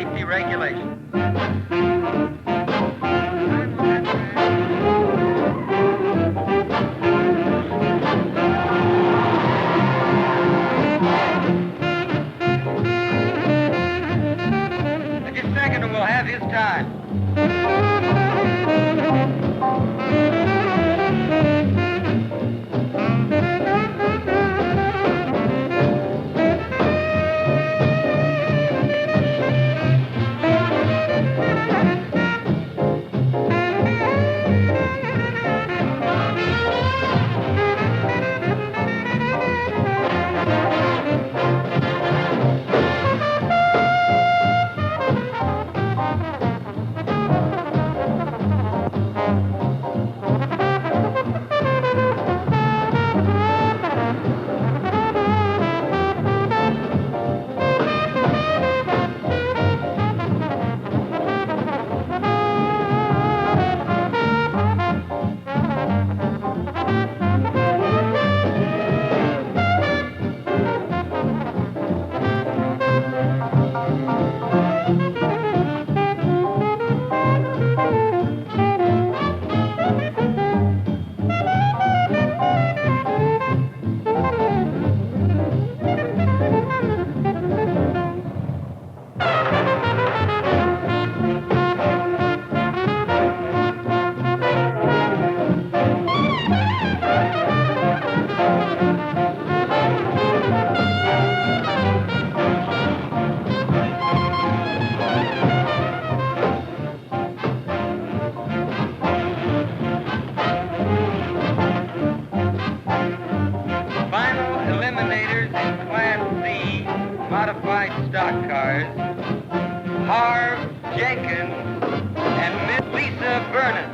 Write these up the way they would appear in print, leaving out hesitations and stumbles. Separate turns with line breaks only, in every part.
safety regulations. Just a second and we'll have his time. Modified stock cars, Harv Jenkins and Miss Lisa Vernon.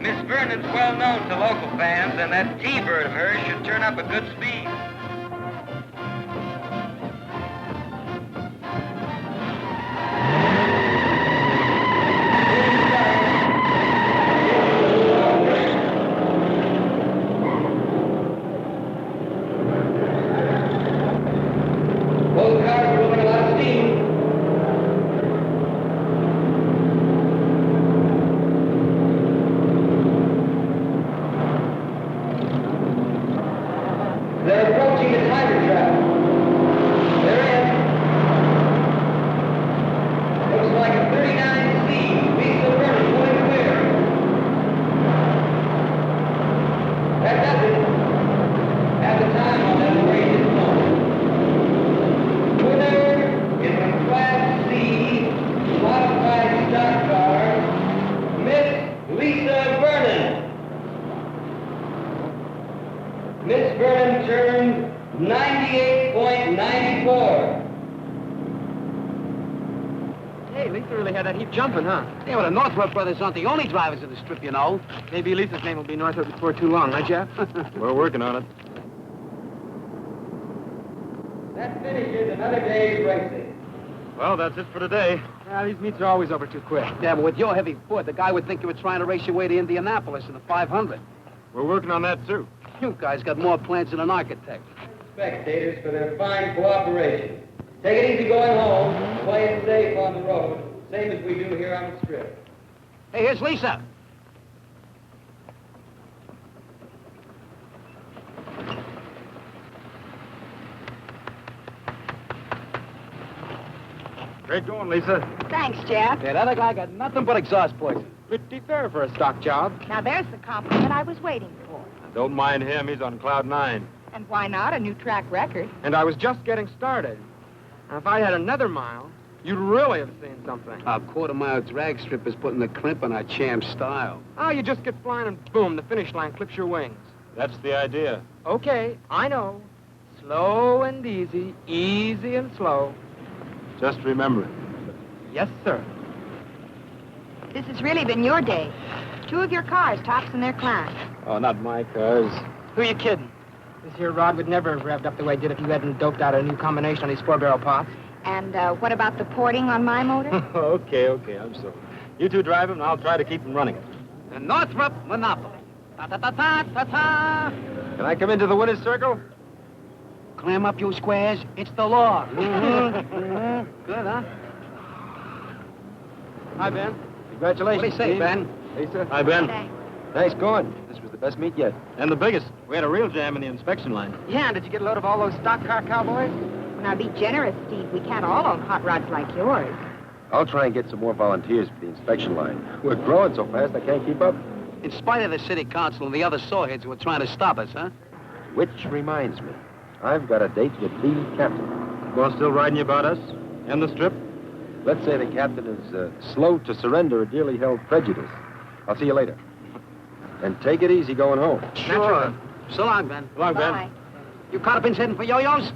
Miss Vernon's well known to local fans, and that T-bird of hers should turn up a good speed. Both cars are moving a lot of steam. They're approaching the tiger trap. They're in. Looks like a 39C. Lisa Vernon pulling clear. That does it. At the time on that race is known. Winner in the Class C modified stock car, Miss Lisa Vernon. Miss Vernon turned 98.94.
Hey, Lisa really had that heap jumping, huh?
Yeah, well, the Northrop brothers aren't the only drivers of the strip, you know.
Maybe Lisa's name will be Northrop before too long, huh, Jeff?
We're working on it.
That finishes another day's racing.
Well, that's it for today.
Well, these meets are always over too quick.
Yeah, but with your heavy foot, the guy would think you were trying to race your way to Indianapolis in the 500.
We're working on that, too.
You guys got more plans than an architect.
Spectators for their fine cooperation. Take it easy going home. Play it safe on the road, same as we do here on the strip.
Hey, here's Lisa.
Great going, Lisa.
Thanks, Jeff.
Yeah, that other guy got nothing but exhaust poison.
Pretty fair for a stock job.
Now, there's the compliment I was waiting for.
Don't mind him. He's on cloud 9.
And why not? A new track record.
And I was just getting started. Now, if I had another mile, you'd really have seen something.
Our quarter-mile drag strip is putting the crimp on our champ style.
Oh, you just get flying and boom, the finish line clips your wings.
That's the idea.
Okay, I know. Slow and easy, easy and slow.
Just remember it.
Yes, sir.
This has really been your day. 2 of your cars tops in their class.
Oh, not my cars.
Who you kidding? This here rod would never have revved up the way it did if you hadn't doped out a new combination on these 4-barrel pots.
And what about the porting on my motor?
okay, I'm sorry. You two drive him, and I'll try to keep him running it.
The Northrop Monopoly. Ta-ta-ta-ta-ta-ta.
Can I come into the winner's circle?
Clam up, you squares. It's the law. Good, huh?
Hi, Ben.
Congratulations,
What do you say,
Steve.
Ben?
Hey, sir. Hi, Ben.
Thanks.
Nice going. This was the best meet yet. And the biggest. We had a real jam in the inspection line.
Yeah, and did you get a load of all those stock car cowboys?
Now, be generous, Steve. We can't all own hot rods like yours.
I'll try and get some more volunteers for the inspection line. We're growing so fast I can't keep up.
In spite of the city council and the other sawheads who are trying to stop us, huh?
Which reminds me, I've got a date with the captain.
Well, still riding you about us? And the strip?
Let's say the captain is slow to surrender a dearly held prejudice. I'll see you later. And take it easy going home.
Sure. So long, Ben.
Come on, Ben.
Bye.
You carpins heading for yo-yos?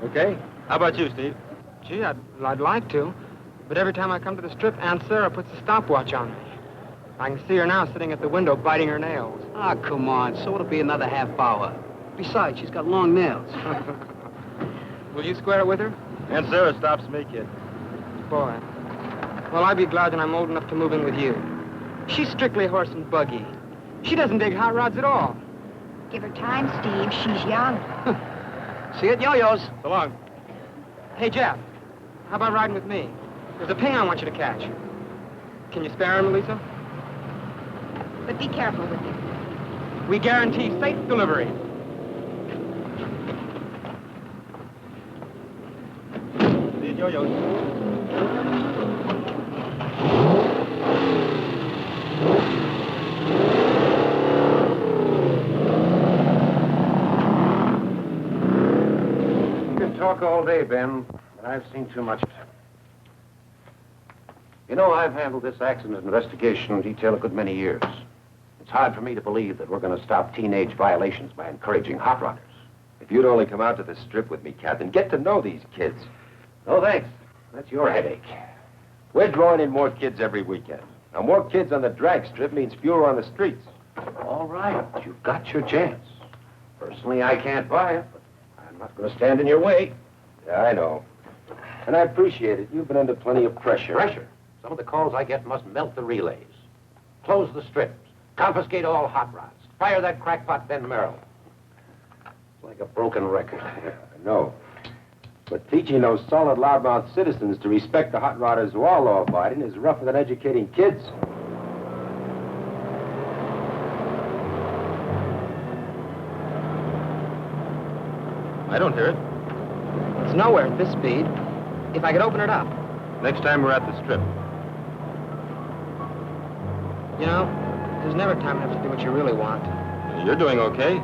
Okay?
How about you, Steve?
Gee, I'd like to. But every time I come to the strip, Aunt Sarah puts a stopwatch on me. I can see her now sitting at the window biting her nails.
Ah, come on. So it'll be another half hour. Besides, she's got long nails.
Will you square it with her?
Aunt Sarah stops me, kid.
Boy. Well, I'd be glad when I'm old enough to move in with you. She's strictly horse and buggy. She doesn't dig hot rods at all.
Give her time, Steve. She's young.
See you at yo-yos.
So long.
Hey, Jeff, how about riding with me? There's a ping I want you to catch. Can you spare him, Lisa?
But be careful with him.
We guarantee safe delivery.
See you at yo-yos.
You can talk all day, Ben, but I've seen too much of it. You know, I've handled this accident investigation detail a good many years. It's hard for me to believe that we're going to stop teenage violations by encouraging hot rodders.
If you'd only come out to the strip with me, Captain, get to know these kids.
No, thanks. That's your headache.
We're drawing in more kids every weekend. Now, more kids on the drag strip means fewer on the streets.
All right, you've got your chance. Personally, I can't buy it, but I'm not going to stand in your way.
Yeah, I know. And I appreciate it. You've been under plenty of pressure.
Pressure? Some of the calls I get must melt the relays. Close the strips. Confiscate all hot rods. Fire that crackpot Ben Merrill. It's like a broken record.
Yeah, I know. But teaching those solid, loudmouth citizens to respect the hot rodders who are law-abiding is rougher than educating kids.
I don't hear it.
It's nowhere at this speed. If I could open it up.
Next time we're at the strip.
You know, there's never time enough to do what you really want.
You're doing okay.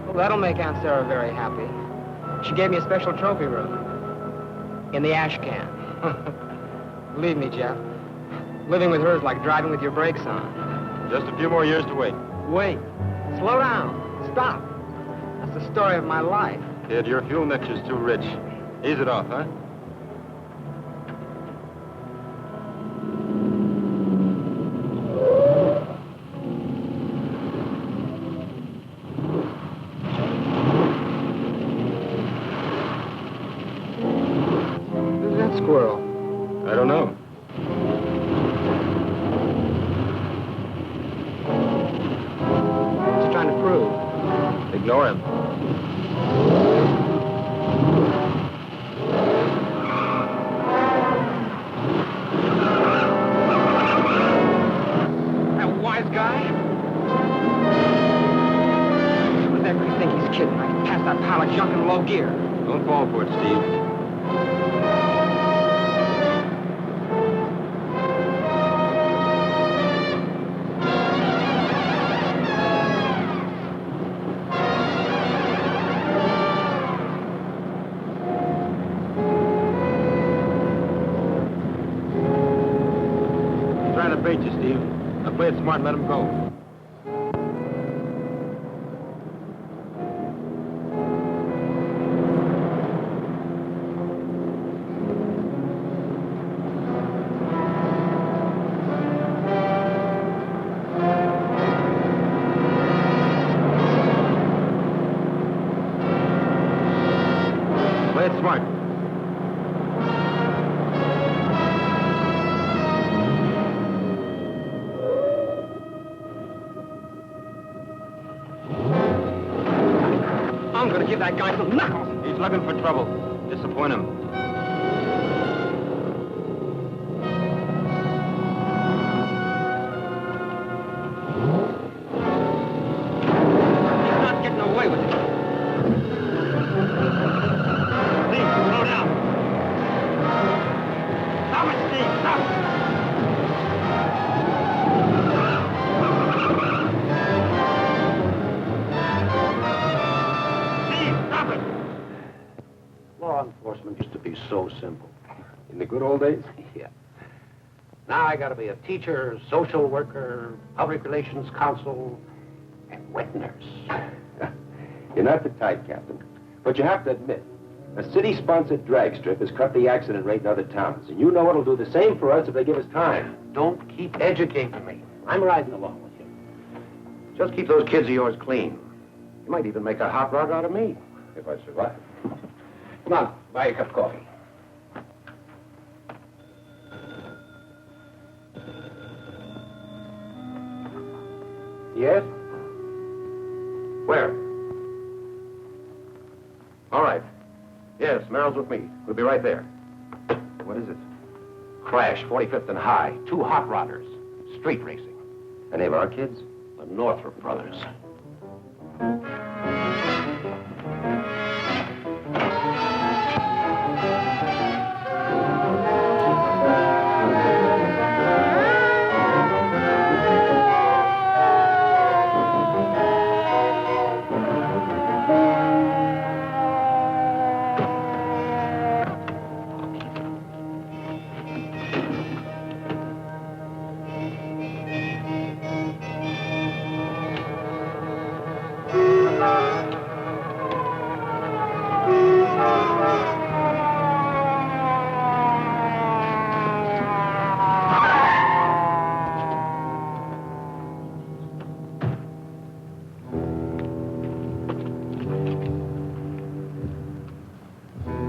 Well, that'll make Aunt Sarah very happy. She gave me a special trophy room. In the ash can. Believe me, Jeff. Living with her is like driving with your brakes on.
Just a few more years to wait.
Wait. Slow down. Stop. That's the story of my life.
Kid, your fuel mixture's too rich. Ease it off, huh?
Who's that squirrel?
I don't know.
What's he trying to prove?
Ignore him.
That wise guy? Who's ever you think he's kidding? I can pass that pile of junk in low gear.
Don't fall for it, Steve. I'm trying to bait you, Steve. Now play it smart and let him go. Play it smart.
I'm gonna give that guy some knuckles.
He's looking for trouble. Disappoint him.
He's not getting away with it. Steve, slow down. Stop it, Steve, stop it. Steve, stop it.
Law enforcement used to be so simple.
In the good old days?
Yeah. Now I gotta be a teacher, social worker, public relations counsel, and wet nurse.
You're not the type, Captain. But you have to admit, a city-sponsored drag strip has cut the accident rate in other towns. And you know it'll do the same for us if they give us time.
Don't keep educating me. I'm riding along with you. Just keep those kids of yours clean. You might even make a hot rod out of me, if I survive. Come on, buy a cup of coffee. Yes? Where? All right. Yes, Merrill's with me. We'll be right there.
What is it?
Crash, 45th and High. 2 hot rodders. Street racing.
Any of our kids?
The Northrop brothers.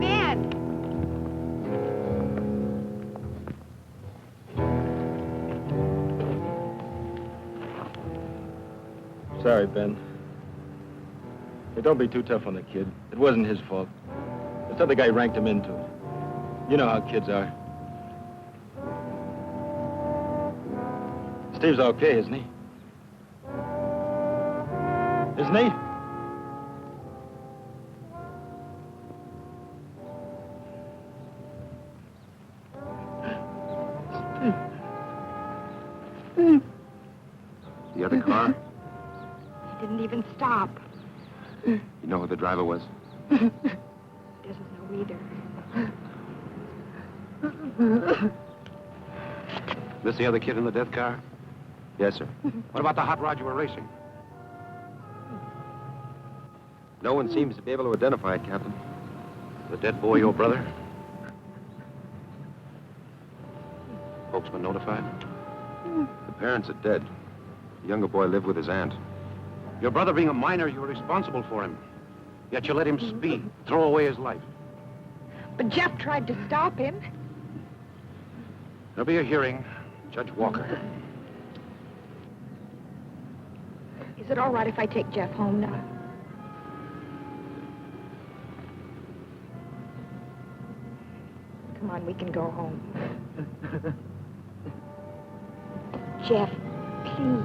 Ben!
Sorry, Ben. Hey, don't be too tough on the kid. It wasn't his fault. This other guy ranked him into it. You know how kids are. Steve's okay, isn't he? Isn't he?
The other car?
He didn't even stop.
You know who the driver was?
Doesn't know either.
This the other kid in the death car?
Yes, sir.
What about the hot rod you were racing?
No one seems to be able to identify it, Captain.
The dead boy your brother? Folks been notified?
The parents are dead. The younger boy lived with his aunt.
Your brother being a minor, you were responsible for him. Yet you let him speed, throw away his life.
But Jeff tried to stop him.
There'll be a hearing. Judge Walker.
Is it all right if I take Jeff home now? Come on, we can go home. Jeff, please.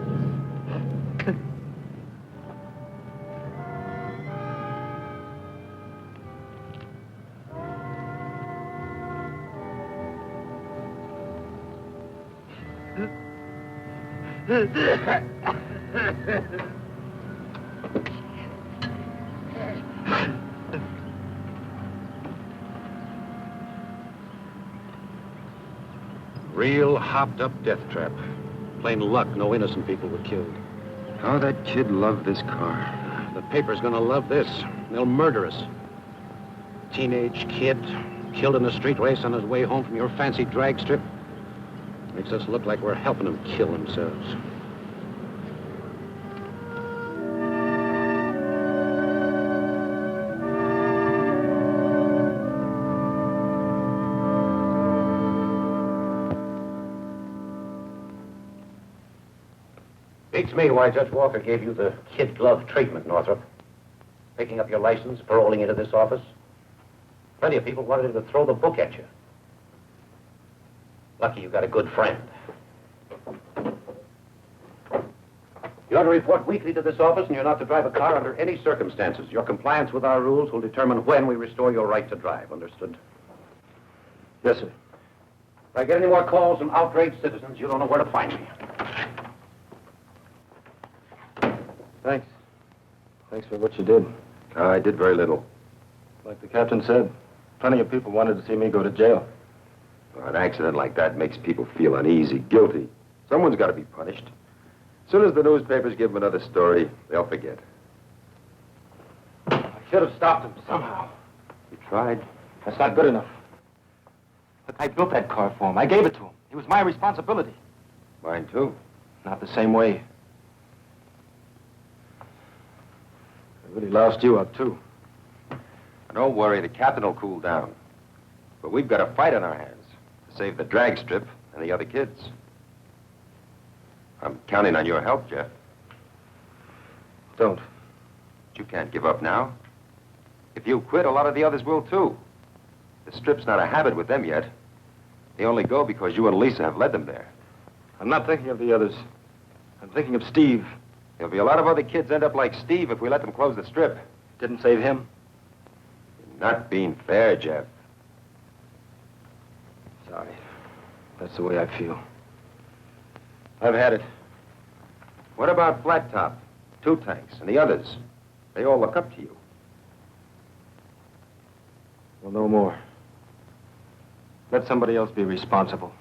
Real hopped-up death trap. Plain luck, no innocent people were killed.
How that kid loved this car.
The paper's gonna love this. They'll murder us. Teenage kid, killed in a street race on his way home from your fancy drag strip. Makes us look like we're helping them kill themselves. Beats me why Judge Walker gave you the kid glove treatment, Northrop. Picking up your license, paroling into this office. Plenty of people wanted him to throw the book at you. Lucky you got a good friend. You are to report weekly to this office, and you're not to drive a car under any circumstances. Your compliance with our rules will determine when we restore your right to drive. Understood?
Yes, sir.
If I get any more calls from outraged citizens, you don't know where to find me.
Thanks. Thanks for what you did.
I did very little.
Like the captain said, plenty of people wanted to see me go to jail.
An accident like that makes people feel uneasy, guilty. Someone's got to be punished. As soon as the newspapers give them another story, they'll forget.
I should have stopped him somehow.
You tried?
That's not good enough. Look, I built that car for him. I gave it to him. It was my responsibility.
Mine, too.
Not the same way. I really loused you up, too.
Don't worry, the captain will cool down. But we've got a fight on our hands to save the drag strip and the other kids. I'm counting on your help, Jeff.
Don't.
But you can't give up now. If you quit, a lot of the others will, too. The strip's not a habit with them yet. They only go because you and Lisa have led them there.
I'm not thinking of the others. I'm thinking of Steve.
There'll be a lot of other kids end up like Steve if we let them close the strip.
Didn't save him.
You're not being fair, Jeff.
Sorry. That's the way I feel. I've had it.
What about Flat Top, Two Tanks, and the others? They all look up to you.
Well, no more. Let somebody else be responsible.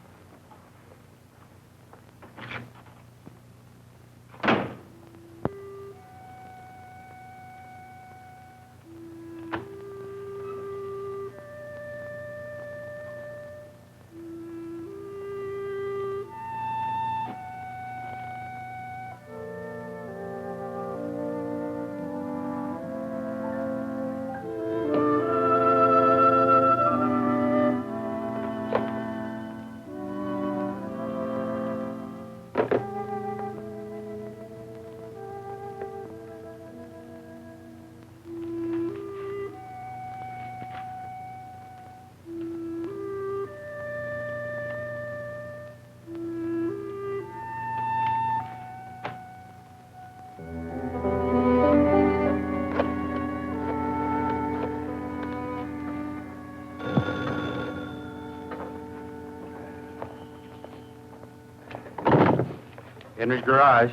Henry's garage.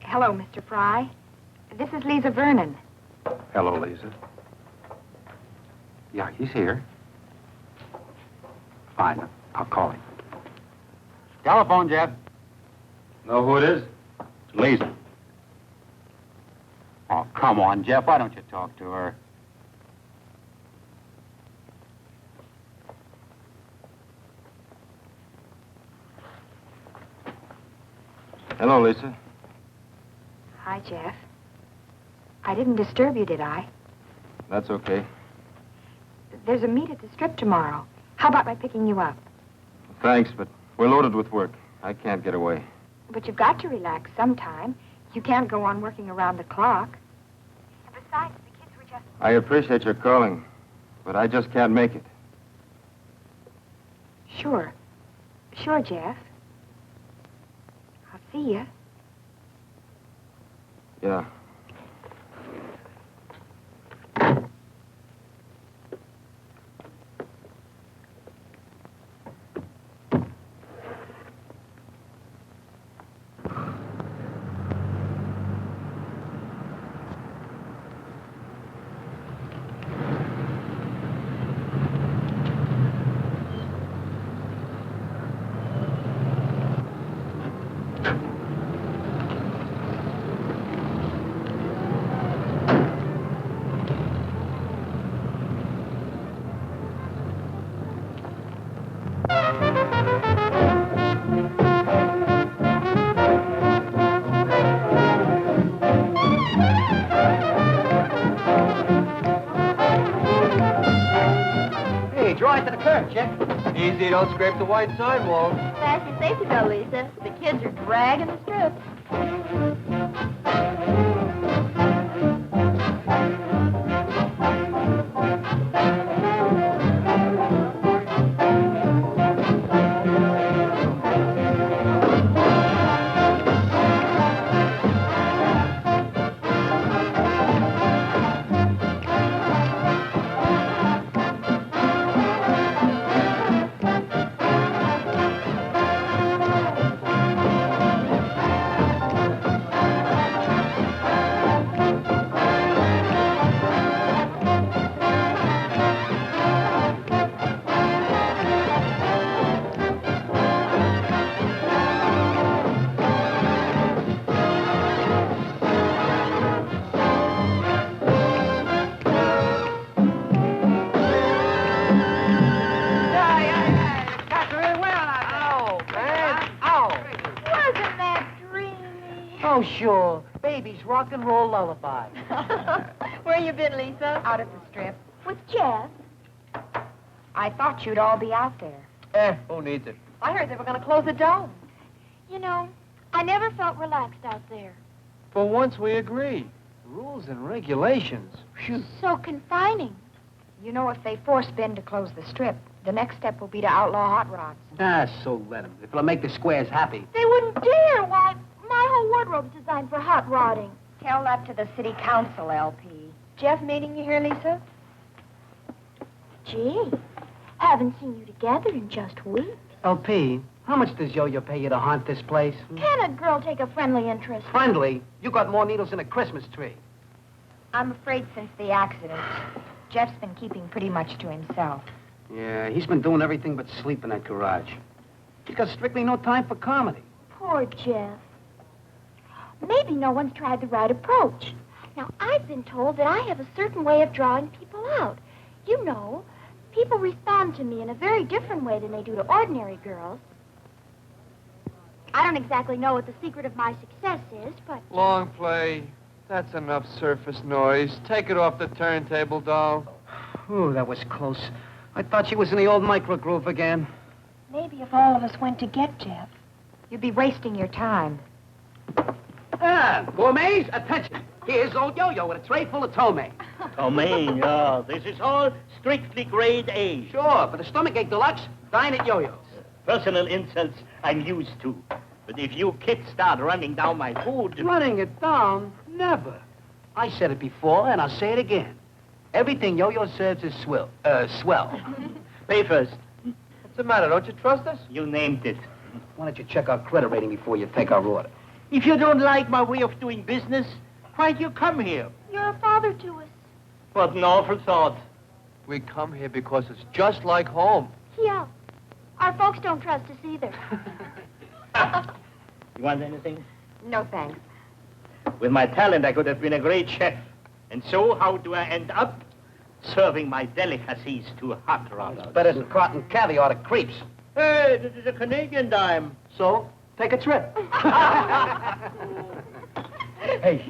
Hello, Mr. Fry. This is Lisa Vernon.
Hello, Lisa. Yeah, he's here. Fine, I'll call him. Telephone, Jeff.
Know who it is?
Lisa. Oh, come on, Jeff. Why don't you talk to her?
Hello, Lisa.
Hi, Jeff. I didn't disturb you, did I?
That's okay.
There's a meet at the strip tomorrow. How about my picking you up?
Thanks, but we're loaded with work. I can't get away.
But you've got to relax sometime. You can't go on working around the clock. And besides, the kids were just...
I appreciate your calling, but I just can't make it.
Sure. Sure, Jeff. I'll see you.
Yeah.
Draw it to the curb, Chick.
Easy, don't scrape the white sidewalk.
Fasten your safety belt, Lisa. The kids are dragging the strip.
sure. Baby's rock and roll lullaby.
Where you been, Lisa?
Out at the strip.
With Jeff.
I thought you'd all be out there.
Who needs it?
I heard they were going to close the dome. You know, I never felt relaxed out there.
For once, we agree. Rules and regulations. Phew.
So confining.
You know, if they force Ben to close the strip, the next step will be to outlaw hot rods.
So let them. If it'll make the squares happy.
They wouldn't dare. Why, my whole wardrobe's designed for hot rodding.
Tell that to the city council, LP.
Jeff meeting you here, Lisa? Gee, haven't seen you together in just weeks.
LP, how much does Yo-Yo pay you to haunt this place?
Can a girl take a friendly interest?
Friendly? You got more needles than a Christmas tree.
I'm afraid since the accident, Jeff's been keeping pretty much to himself.
Yeah, he's been doing everything but sleep in that garage. He's got strictly no time for comedy.
Poor Jeff. Maybe no one's tried the right approach. Now, I've been told that I have a certain way of drawing people out. You know, people respond to me in a very different way than they do to ordinary girls. I don't exactly know what the secret of my success is, but...
Long play. That's enough surface noise. Take it off the turntable, doll.
Ooh, that was close. I thought she was in the old microgroove again.
Maybe if all of us went to get Jeff, you'd be wasting your time.
Gourmets, attention. Here's old Yo-Yo with a tray full of ptomaine.
Ptomaine, yeah. This is all strictly grade A.
Sure, for the stomachache deluxe, dine at Yo-Yo's.
Personal insults I'm used to. But if you kids start running down my food...
Running it down? Never. I said it before, and I'll say it again. Everything Yo-Yo serves is swell.
Pay first.
What's the matter? Don't you trust us?
You named it.
Why don't you check our credit rating before you take our order?
If you don't like my way of doing business, why'd you come here?
You're a father to us.
What an awful thought.
We come here because it's just like home.
Yeah. Our folks don't trust us either.
You want anything?
No, thanks.
With my talent, I could have been a great chef. And so, how do I end up? Serving my delicacies to hot rodders.
Better than cotton caviar to creeps.
Hey, this is a Canadian dime.
So, take a trip.
Hey,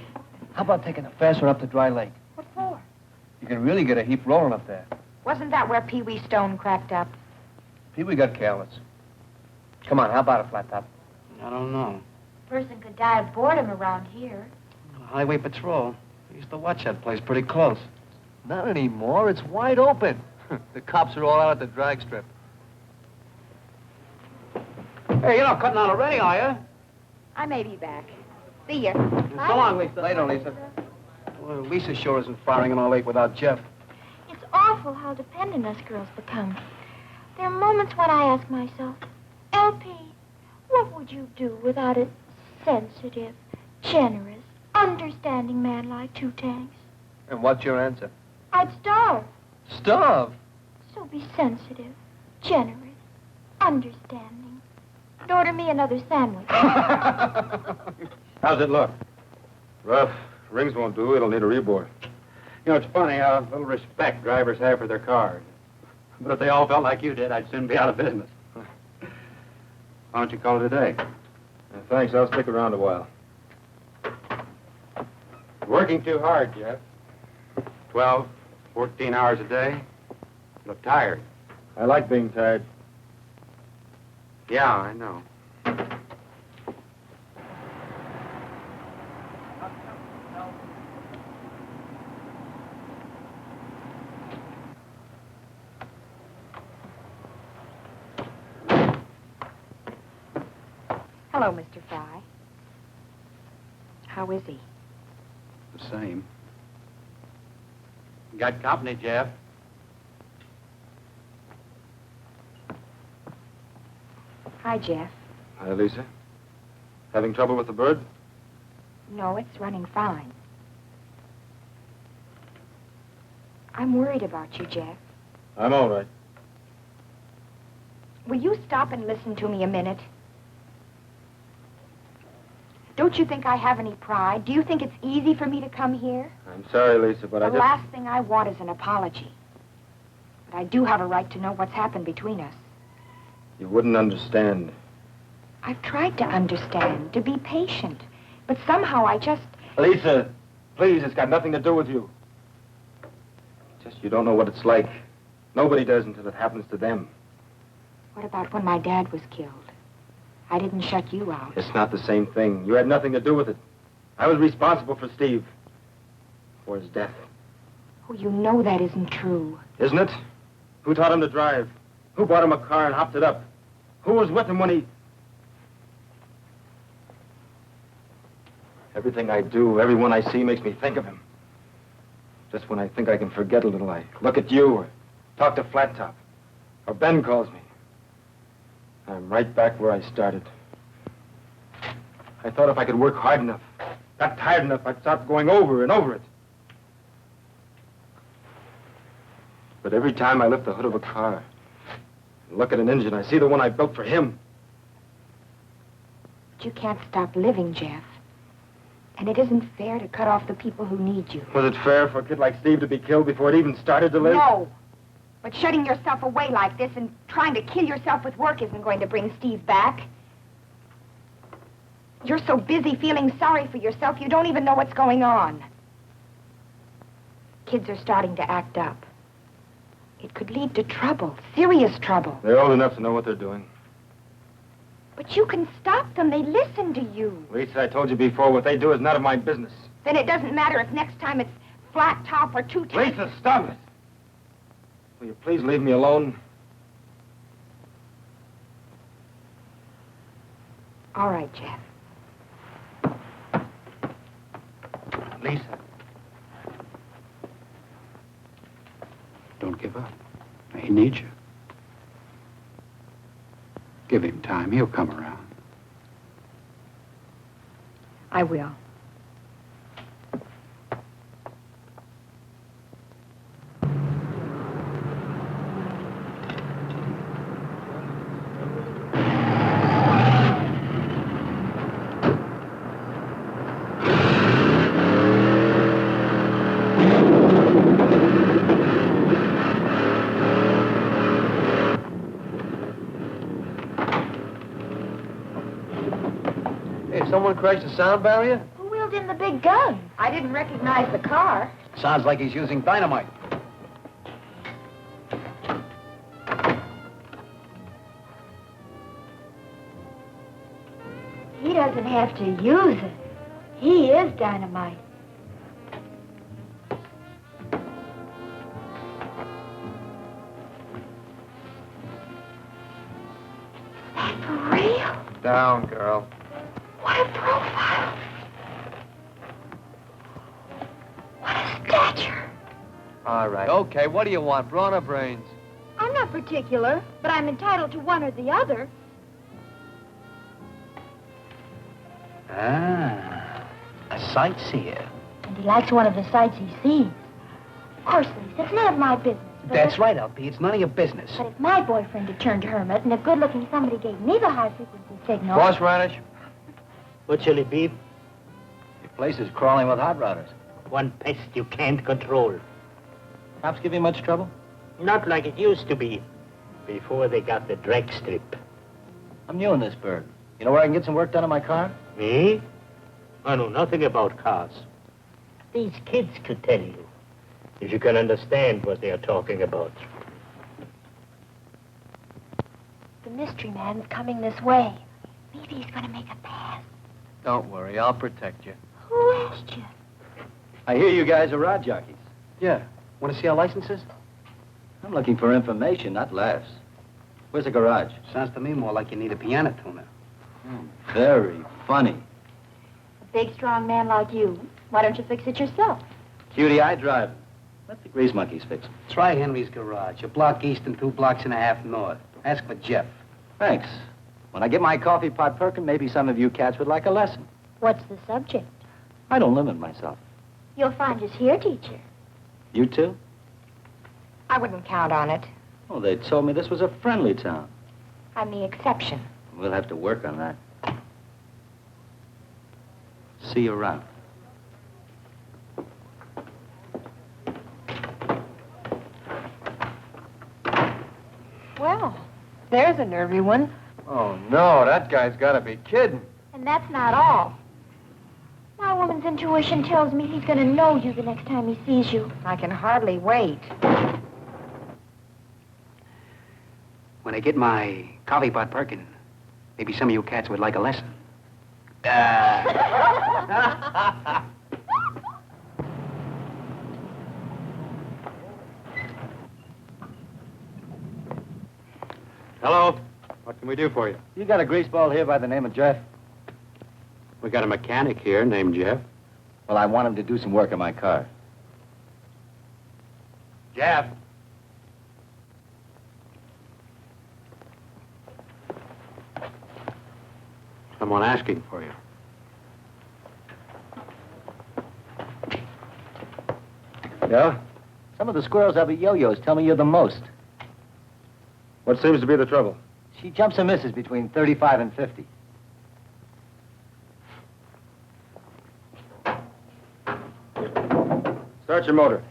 how about taking a fast one up to Dry Lake?
What for?
You can really get a heap rolling up there.
Wasn't that where Pee Wee Stone cracked up?
Pee-wee got careless. Come on, how about a flat top?
I don't know.
Person could die of boredom around here.
Highway Patrol. I used to watch that place pretty close.
Not anymore. It's wide open. The cops are all out at the drag strip.
Hey, you're not cutting out already, are you?
I may be back. See ya.
So long, Lisa. Later, Lisa. Well, Lisa sure isn't firing in all eight without Jeff.
It's awful how dependent us girls become. There are moments when I ask myself, LP, what would you do without a sensitive, generous, understanding man like Two Tanks?
And what's your answer?
I'd starve.
Starve?
So be sensitive, generous, understanding. And order me another sandwich.
How's it look? Rough. Rings won't do. It'll need a rebore.
You know, it's funny how little respect drivers have for their cars. But if they all felt like you did, I'd soon be out of business. Why don't you call it a day?
Thanks. I'll stick around a while.
Working too hard, Jeff. 12, 14 hours a day. You look tired.
I like being tired.
Yeah, I know.
Hello, Mr. Fry. How is he?
The same. Got company, Jeff.
Hi, Jeff.
Hi, Lisa. Having trouble with the bird?
No, it's running fine. I'm worried about you, Jeff.
I'm all right.
Will you stop and listen to me a minute? Don't you think I have any pride? Do you think it's easy for me to come here?
I'm sorry, Lisa, but
The
I just...
last thing I want is an apology. But I do have a right to know what's happened between us.
You wouldn't understand.
I've tried to understand, to be patient. But somehow I just...
Lisa, please, it's got nothing to do with you. Just you don't know what it's like. Nobody does until it happens to them.
What about when my dad was killed? I didn't shut you out.
It's not the same thing. You had nothing to do with it. I was responsible for Steve. For his death.
Oh, you know that isn't true.
Isn't it? Who taught him to drive? Who bought him a car and hopped it up? Who was with him when he... Everything I do, everyone I see makes me think of him. Just when I think I can forget a little, I look at you or talk to Flat Top. Or Ben calls me. I'm right back where I started. I thought if I could work hard enough, got tired enough, I'd stop going over and over it. But every time I lift the hood of a car and look at an engine, I see the one I built for him.
But you can't stop living, Jeff. And it isn't fair to cut off the people who need you.
Was it fair for a kid like Steve to be killed before it even started to live?
No. But shutting yourself away like this and trying to kill yourself with work isn't going to bring Steve back. You're so busy feeling sorry for yourself, you don't even know what's going on. Kids are starting to act up. It could lead to trouble, serious trouble.
They're old enough to know what they're doing.
But you can stop them. They listen to you.
Lisa, I told you before, what they do is none of my business.
Then it doesn't matter if next time it's Flat Top or Two Top.
Lisa, stop it. Will you please leave me alone?
All right, Jeff.
Lisa. Don't give up. He needs you. Give him time. He'll come around.
I will.
Someone crashed the sound barrier?
Who wheeled in the big gun?
I didn't recognize the car.
Sounds like he's using dynamite.
He doesn't have to use it. He is dynamite. That for real?
Down, girl.
What a profile. What a stature.
All right. Okay, what do you want, brawn or brains?
I'm not particular, but I'm entitled to one or the other.
Ah, a sightseer.
And he likes one of the sights he sees. Of course, Lisa, it's none of my business. But
That's right, LP. It's none of your business.
But if my boyfriend had turned hermit and a good-looking somebody gave me the high-frequency signal...
Horseradish?
What shall it be?
Your place is crawling with hot rodders.
One pest you can't control.
Cops give you much trouble?
Not like it used to be, before they got the drag strip.
I'm new in this burg. You know where I can get some work done on my car?
Me? I know nothing about cars. These kids could tell you, if you can understand what they are talking about.
The mystery man's coming this way. Maybe he's going to make a pass.
Don't worry, I'll protect you.
Who asked you?
I hear you guys are rod jockeys.
Yeah. Want to see our licenses?
I'm looking for information, not laughs. Where's the garage?
Sounds to me more like you need a piano tuner.
Very funny.
A big, strong man like you. Why don't you fix it yourself?
Cutie, I drive. Let the grease monkeys fix it.
Try Henry's garage, a block east and 2 blocks and a half north. Ask for Jeff.
Thanks. When I get my coffee pot perking, maybe some of you cats would like a lesson.
What's the subject?
I don't limit myself.
You'll find us here, teacher.
You too?
I wouldn't count on it.
Oh, they told me this was a friendly town.
I'm the exception.
We'll have to work on that. See you around.
Well, there's a nervy one.
Oh, no, that guy's got to be kidding.
And that's not all. woman's intuition tells me he's going to know you the next time he sees you.
I can hardly wait.
When I get my coffee pot perking, maybe some of you cats would like a lesson.
Hello.
What can we do for you?
You got a greaseball here by the name of Jeff?
We got a mechanic here named Jeff.
Well, I want him to do some work on my car.
Jeff. Someone asking for you.
Yeah? Some of the squirrels have yo-yos tell me you're the most.
What seems to be the trouble?
She jumps and misses between 35 and 50.
Start your motor.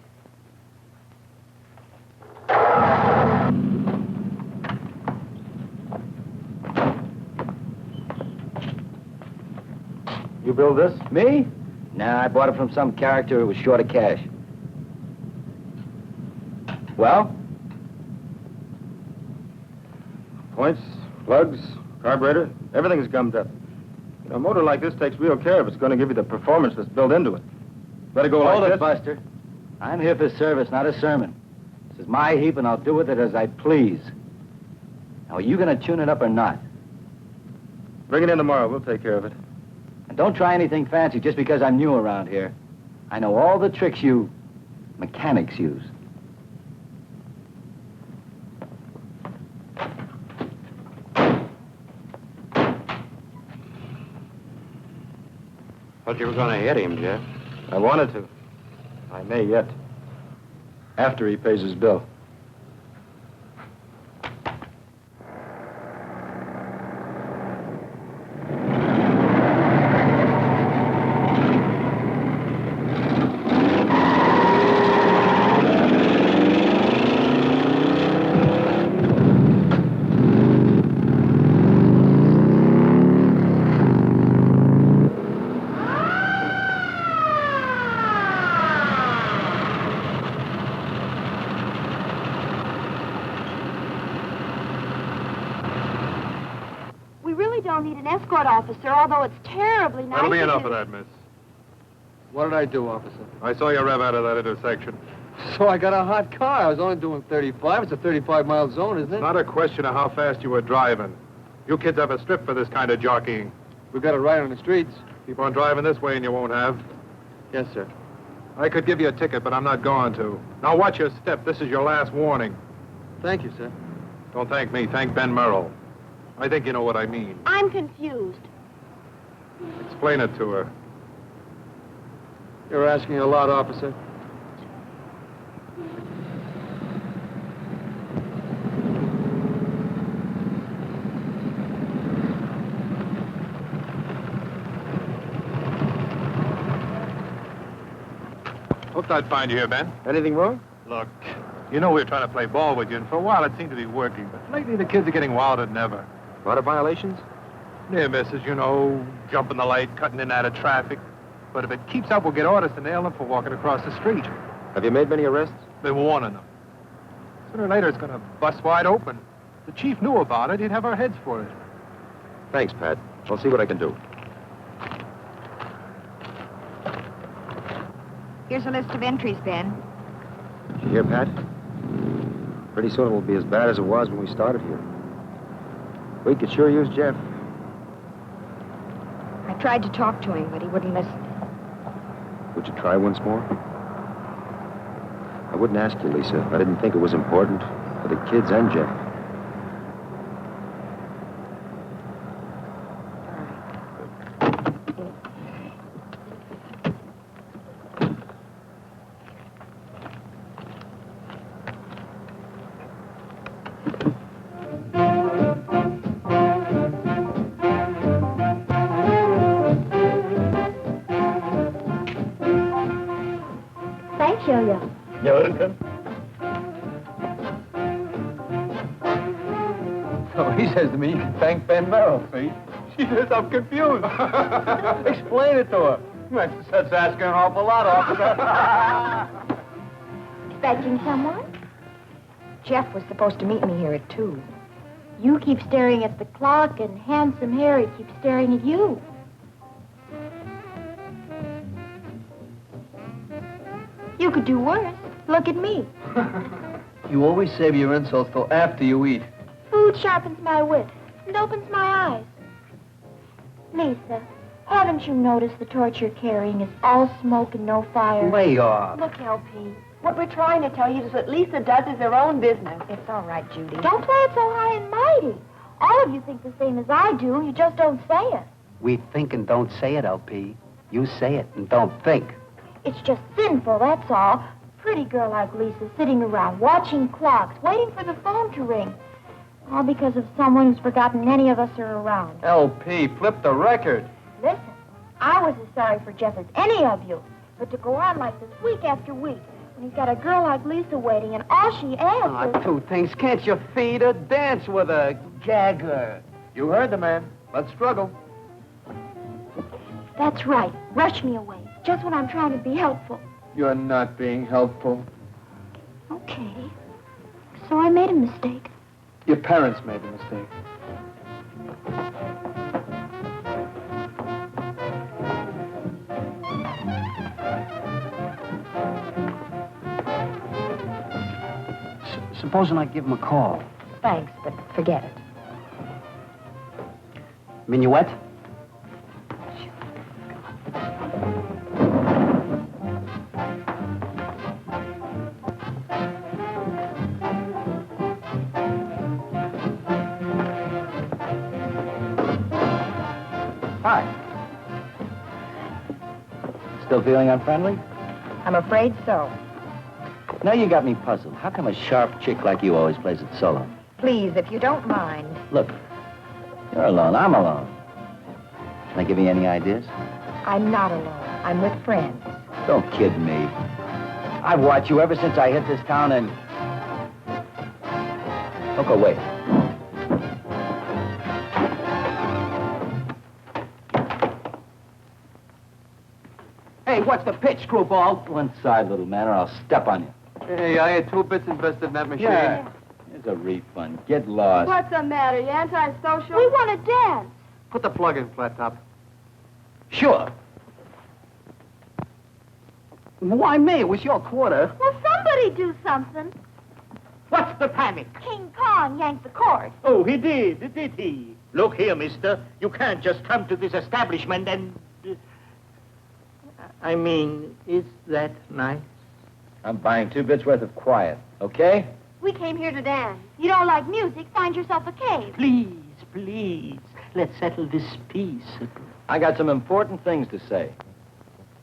You build this?
Me? Nah, I bought it from some character who was short of cash. Well?
Points, plugs, carburetor, everything's gummed up. You know, a motor like this takes real care if it's going to give you the performance that's built into it. Better go
Hold
like
it,
this.
Buster. I'm here for service, not a sermon. This is my heap, and I'll do with it as I please. Now, are you going to tune it up or not?
Bring it in tomorrow. We'll take care of it.
And don't try anything fancy just because I'm new around here. I know all the tricks you mechanics use.
Thought you were going to hit him, Jeff.
I wanted to. I may yet. After he pays his bill.
Escort officer, although it's terribly nice.
That'll be enough of that, miss.
What did I do, officer?
I saw you rev out of that intersection.
So I got a hot car. I was only doing 35. It's a 35-mile zone, isn't it?
Not a question of how fast you were driving. You kids have a strip for this kind of jockeying.
We got it right on the streets.
Keep on driving this way and you won't have.
Yes, sir.
I could give you a ticket, but I'm not going to. Now watch your step. This is your last warning.
Thank you, sir.
Don't thank me. Thank Ben Merrill. I think you know what I mean.
I'm confused.
Explain it to her.
You're asking a lot, officer.
Hoped I'd find you here, Ben.
Anything wrong?
Look, you know we were trying to play ball with you, and for a while it seemed to be working, but lately the kids are getting wilder than ever.
A lot of violations?
Near misses, you know, jumping the light, cutting in and out of traffic. But if it keeps up, we'll get orders to nail them for walking across the street.
Have you made many arrests?
Been warning them. Sooner or later, it's going to bust wide open. The chief knew about it. He'd have our heads for it.
Thanks, Pat. I'll see what I can do.
Here's a list of entries, Ben.
Did you hear, Pat? Pretty soon it will be as bad as it was when we started here. We could sure use Jeff.
I tried to talk to him, but he wouldn't listen.
Would you try once more? I wouldn't ask you, Lisa. I didn't think it was important for the kids and Jeff.
Thanks, Yo-Yo.
You're welcome.
So he says to me, you can thank Ben Merrill, see? She says, I'm confused. Explain it to her. That's asking an awful lot, officer.
Expecting someone?
Jeff was supposed to meet me here at 2.
You keep staring at the clock, and Handsome Harry keeps staring at you. You could do worse. Look at me.
You always save your insults till after you eat.
Food sharpens my wit and opens my eyes. Lisa, haven't you noticed the torch you're carrying is all smoke and no fire?
Lay off.
Look, LP.
What we're trying to tell you is what Lisa does is her own business. It's all right, Judy.
Don't play it so high and mighty. All of you think the same as I do. You just don't say it.
We think and don't say it, LP. You say it and don't think.
It's just sinful, that's all. Pretty girl like Lisa sitting around watching clocks, waiting for the phone to ring. All because of someone who's forgotten any of us are around.
LP, flip the record.
Listen, I was as sorry for Jeff as any of you. But to go on like this week after week, when he's got a girl like Lisa waiting and all she asks is...
Two things. Can't you feed her? Dance with her. Gag her.
You heard the man. Let's struggle.
That's right. Rush me away. Just when I'm trying to be helpful.
You're not being helpful.
Okay. So I made a mistake.
Your parents made the mistake.
Supposing I give him a call.
Thanks, but forget it.
Minuet?
Hi. Still feeling unfriendly?
I'm afraid so.
Now you got me puzzled. How come a sharp chick like you always plays it solo?
Please, if you don't mind.
Look, you're alone. I'm alone. Can I give you any ideas?
I'm not alone. I'm with friends.
Don't kid me. I've watched you ever since I hit this town and... Don't go away.
Hey, what's the pitch, screwball?
One side, little man, or I'll step on you.
Hey, I had 2 bits invested in that machine.
Yeah.
Here's a refund. Get lost.
What's the matter? You antisocial?
We want to dance.
Put the plug in, Flat Top.
Sure. Why me? It was your quarter.
Well, somebody do something.
What's the panic?
King Kong yanked the cord.
Oh, he did he? Look here, mister. You can't just come to this establishment and... I mean, is that nice?
I'm buying 2 bits worth of quiet, okay?
We came here to dance. You don't like music, find yourself a cave.
Please. Let's settle this peaceably.
I got some important things to say.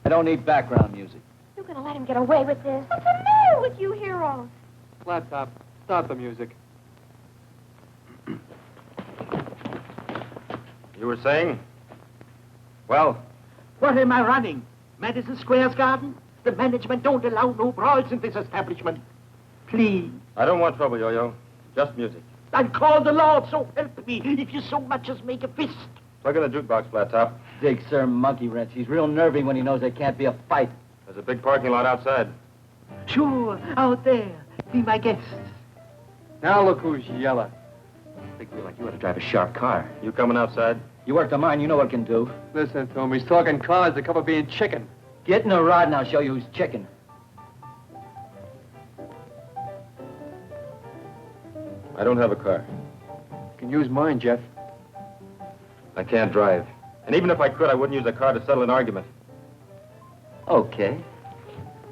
I don't need background music.
You're going to let him get away with this. What's the matter with you heroes?
Flat Top, start the music.
You were saying? Well?
What am I running? Madison Square's garden? The management don't allow no brawls in this establishment. Please.
I don't want trouble, Yo-Yo. Just music.
I'll call the Lord, so help me, if you so much as make a fist.
Plug in the jukebox, Flat Top.
Dig Sir Monkey Wrench. He's real nervy when he knows there can't be a fight.
There's a big parking lot outside.
Sure, out there. Be my guest.
Now look who's yelling.
Big wheel like you ought to drive a sharp car.
You coming outside?
You work the mine, you know what it can do.
Listen to him. He's talking cars that cover being chicken.
Get in a rod and I'll show you who's chicken.
I don't have a car.
You can use mine, Jeff.
I can't drive. And even if I could, I wouldn't use a car to settle an argument.
Okay.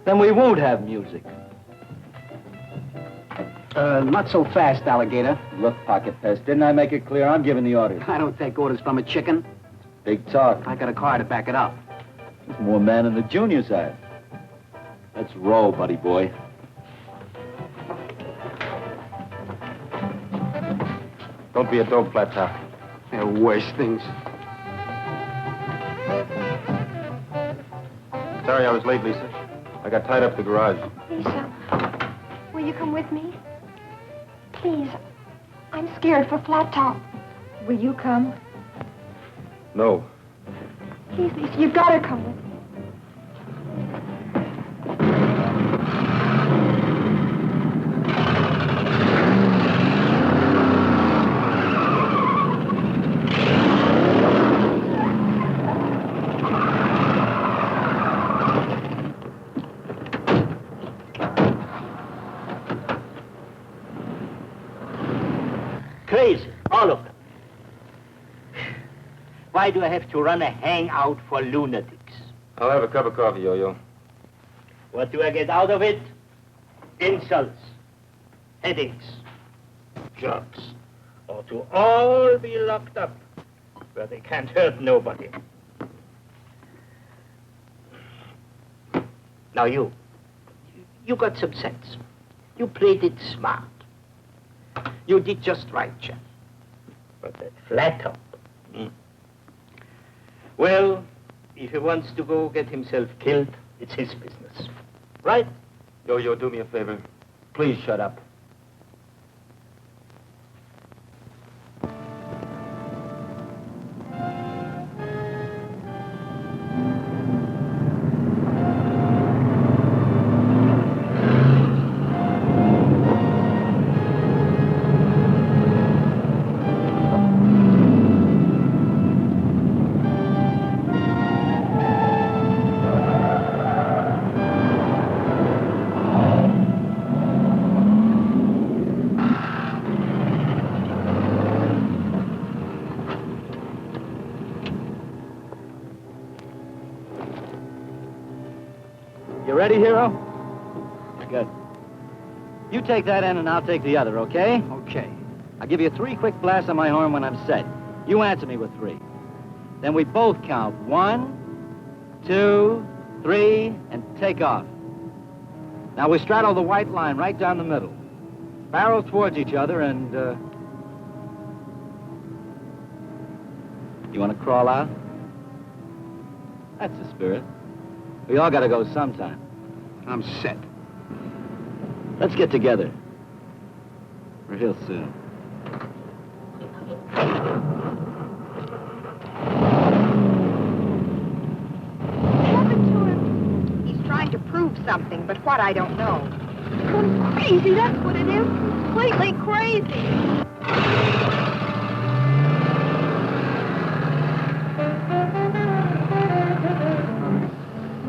Then we won't have music.
Not so fast, alligator.
Look, Pocket Pest, didn't I make it clear? I'm giving the orders.
I don't take orders from a chicken.
Big talk.
I got a car to back it up.
There's more man in the junior side. Let's roll, buddy boy.
Don't be a dope, Flat Top.
There are worse things.
Sorry I was late, Lisa. I got tied up at the garage.
Lisa, will you come with me? Please, I'm scared for Flat Top.
Will you come?
No.
Please, Lisa, you've got to come with me.
All of them. Why do I have to run a hangout for lunatics?
I'll have a cup of coffee, Yo-Yo.
What do I get out of it? Insults, headaches, jerks, or to all be locked up where they can't hurt nobody. Now you got some sense. You played it smart. You did just right, Jeff. But that flat top. Well, if he wants to go get himself killed, it's his business. Right?
Yo-Yo, do me a favor. Please shut up.
You ready, Hero? Good. You take that end and I'll take the other, okay?
Okay.
I'll give you 3 quick blasts on my horn when I'm set. You answer me with 3. Then we both count 1, 2, 3, and take off. Now we straddle the white line right down the middle. Barrel towards each other and, You want to crawl out? That's the spirit. We all got to go sometime.
I'm set.
Let's get together. Real soon.
He's trying to prove something, but what I don't know.
Crazy, that's what it is. Completely crazy.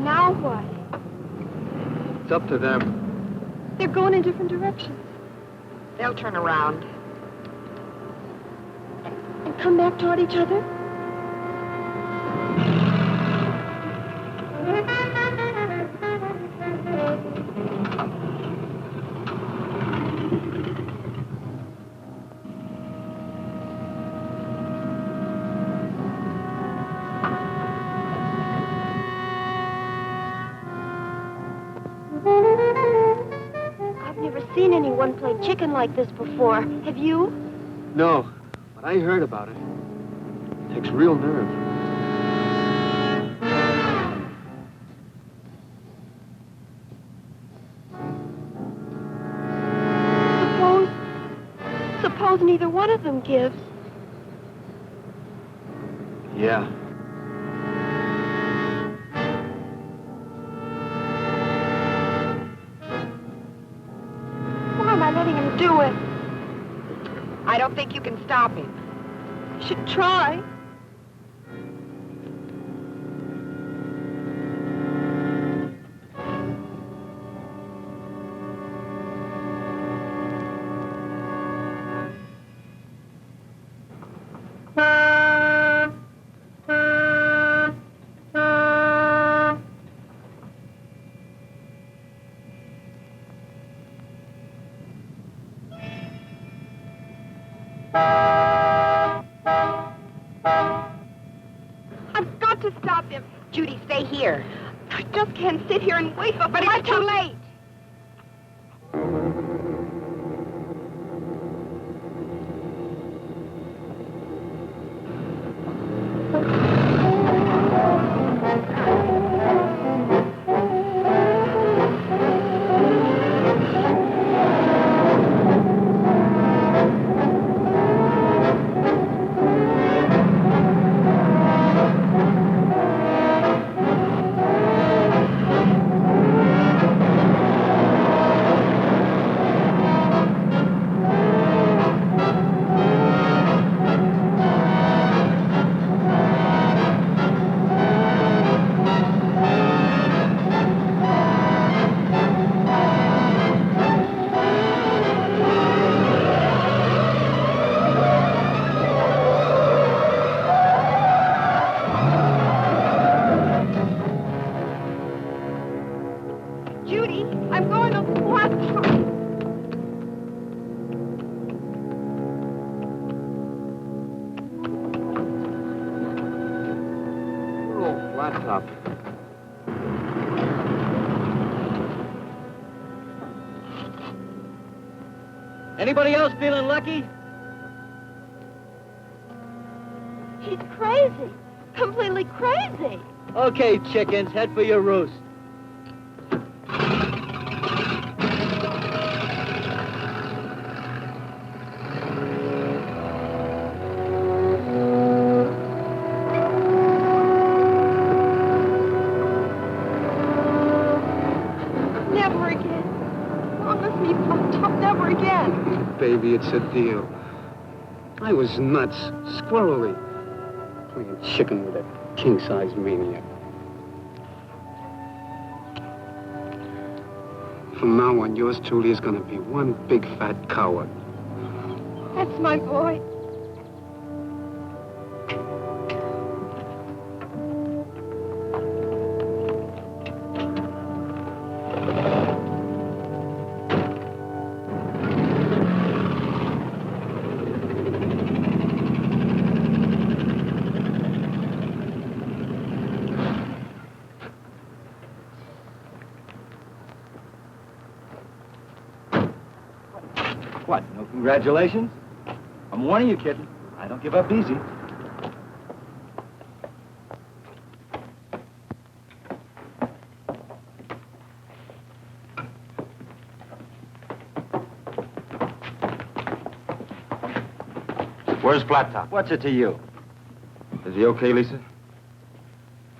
Now what?
It's up to them.
They're going in different directions.
They'll turn around.
And come back toward each other? I've never seen anyone play chicken like this before. Have you?
No, but I heard about it. Takes real nerve.
Suppose neither one of them gives.
Yeah.
Why am I letting him do it?
I don't think you can stop him.
I should try. I've got to stop him.
Judy, stay here.
I just can't sit here and wait for...
But it's too late. Judy, I'm going to flat top.
Oh, flat top.
Anybody else feeling lucky?
He's crazy. Completely crazy.
Okay, chickens, head for your roost.
Never again. Promise me, flat top, never again.
Baby, it's a deal. I was nuts, squirrely, playing chicken with a king-size maniac. From now on, yours truly is gonna be one big fat coward.
That's my boy.
What, no congratulations? I'm warning you, kitten. I don't give up easy.
Where's Flat Top?
What's it to you?
Is he okay, Lisa?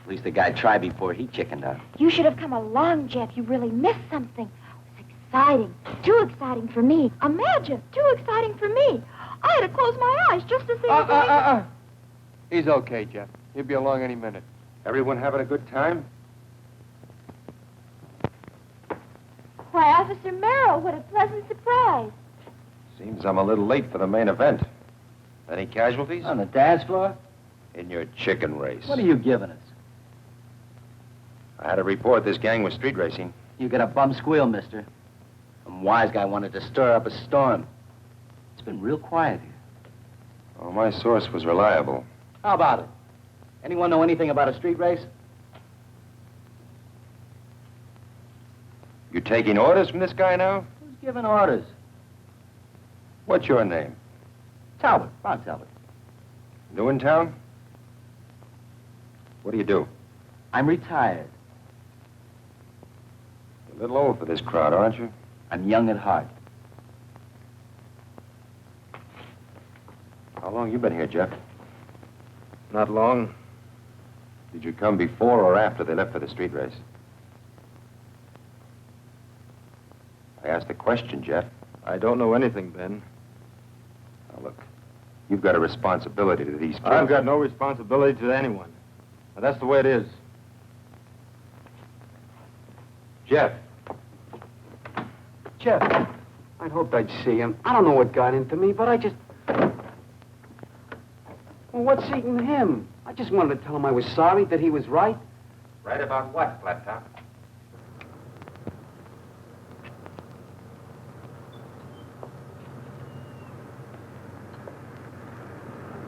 At least the guy tried before he chickened out.
You should have come along, Jeff. You really missed something. It was exciting. Too exciting for me. Imagine, too exciting for me. I had to close my eyes just to see him going.
He's okay, Jeff. He'll be along any minute.
Everyone having a good time?
Why, Officer Merrill, what a pleasant surprise.
Seems I'm a little late for the main event. Any casualties?
On the dance floor?
In your chicken race.
What are you giving us?
I had a report this gang was street racing.
You get a bum squeal, mister. Some wise guy wanted to stir up a storm. It's been real quiet here.
Oh, my source was reliable.
How about it? Anyone know anything about a street race?
You taking orders from this guy now?
Who's giving orders?
What's your name?
Talbot, Ron Talbot.
New in town? What do you do?
I'm retired.
You're a little old for this crowd, aren't you?
I'm young at heart.
How long you been here, Jeff?
Not long.
Did you come before or after they left for the street race? I asked a question, Jeff.
I don't know anything, Ben.
Now, look, you've got a responsibility to these kids.
I've got no responsibility to anyone. Now, that's the way it is. Jeff.
Jeff, I'd hoped I'd see him. I don't know what got into me, but I just... Well, what's eating him? I just wanted to tell him I was sorry, that he was right.
Right about what, Flat Top?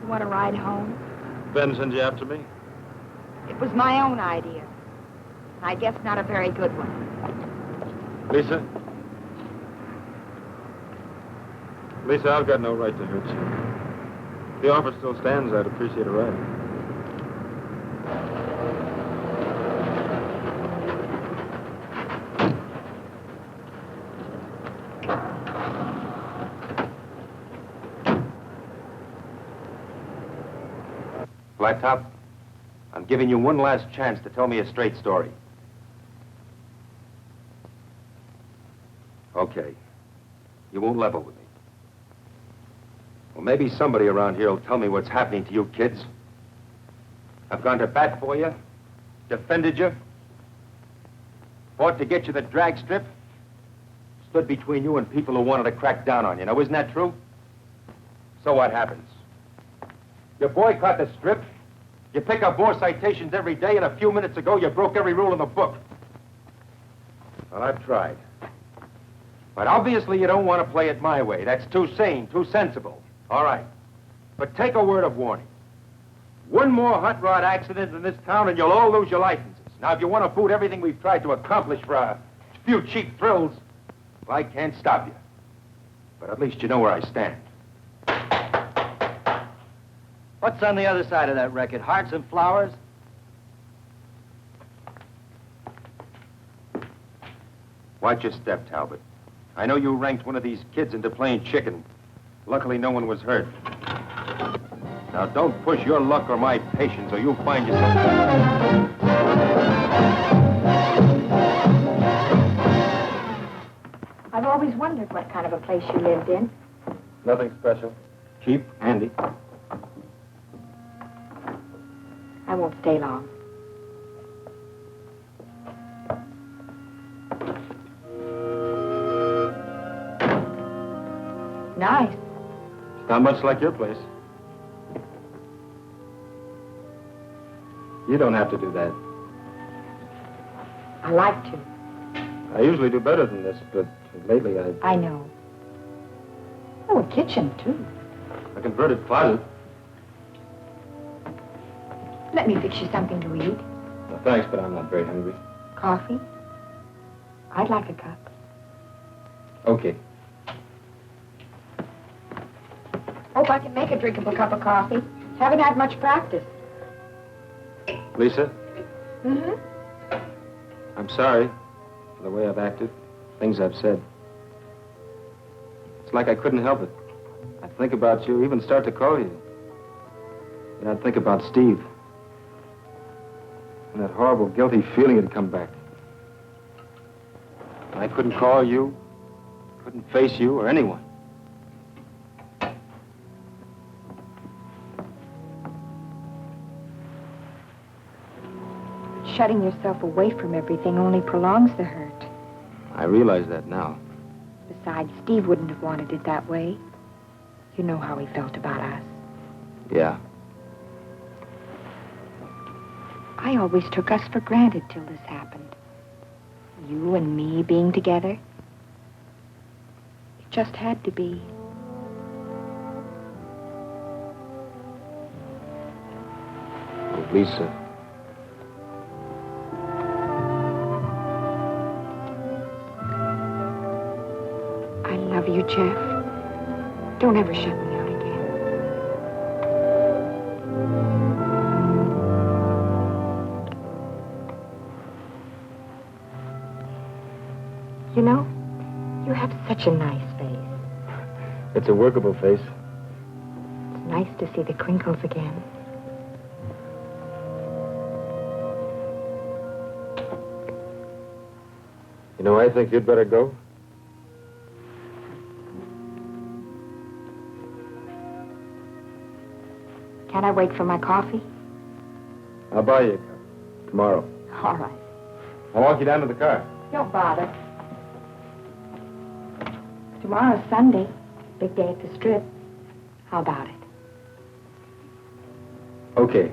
You want to ride home?
Ben sent you after me?
It was my own idea. I guess not a very good one.
Lisa? Lisa, I've got no right to hurt you. If the offer still stands, I'd appreciate a ride.
Flat Top, I'm giving you one last chance to tell me a straight story. Okay. You won't level with me. Well, maybe somebody around here will tell me what's happening to you kids. I've gone to bat for you, defended you, fought to get you the drag strip, stood between you and people who wanted to crack down on you. Now, isn't that true? So what happens? You boycott the strip, you pick up more citations every day, and a few minutes ago you broke every rule in the book. Well, I've tried. But obviously you don't want to play it my way. That's too sane, too sensible. All right. But take a word of warning. One more hot rod accident in this town and you'll all lose your licenses. Now, if you want to fool everything we've tried to accomplish for a few cheap thrills, well, I can't stop you. But at least you know where I stand.
What's on the other side of that record? Hearts and flowers?
Watch your step, Talbot. I know you ranked one of these kids into playing chicken. Luckily, no one was hurt. Now, don't push your luck or my patience, or you'll find yourself...
I've always wondered what kind of a place you lived in.
Nothing special. Cheap, handy.
I won't stay long. Nice.
Not much like your place. You don't have to do that.
I like to.
I usually do better than this, but lately
I know. Oh, a kitchen, too.
a converted closet.
Let me fix you something to eat.
No, thanks, but I'm not very hungry.
Coffee? I'd like a cup.
Okay.
Hope I can make a drinkable cup of coffee. Haven't had much practice.
Lisa,
Mm-hmm.
I'm sorry for the way I've acted, things I've said. It's like I couldn't help it. I'd think about you, even start to call you. And I'd think about Steve. And that horrible, guilty feeling had come back. And I couldn't call you, couldn't face you or anyone.
Shutting yourself away from everything only prolongs the hurt.
I realize that now.
Besides, Steve wouldn't have wanted it that way. You know how he felt about us.
Yeah.
I always took us for granted till this happened. You and me being together. It just had to be.
Oh, Lisa.
I love you, Jeff. Don't ever shut me out again. You know, you have such a nice face.
It's a workable face.
It's nice to see the crinkles again.
You know, I think you'd better go.
Can I wait for my coffee?
I'll buy you a cup tomorrow.
All right.
I'll walk you down to the car.
Don't bother. Tomorrow's Sunday. Big day at the Strip. How about it?
Okay.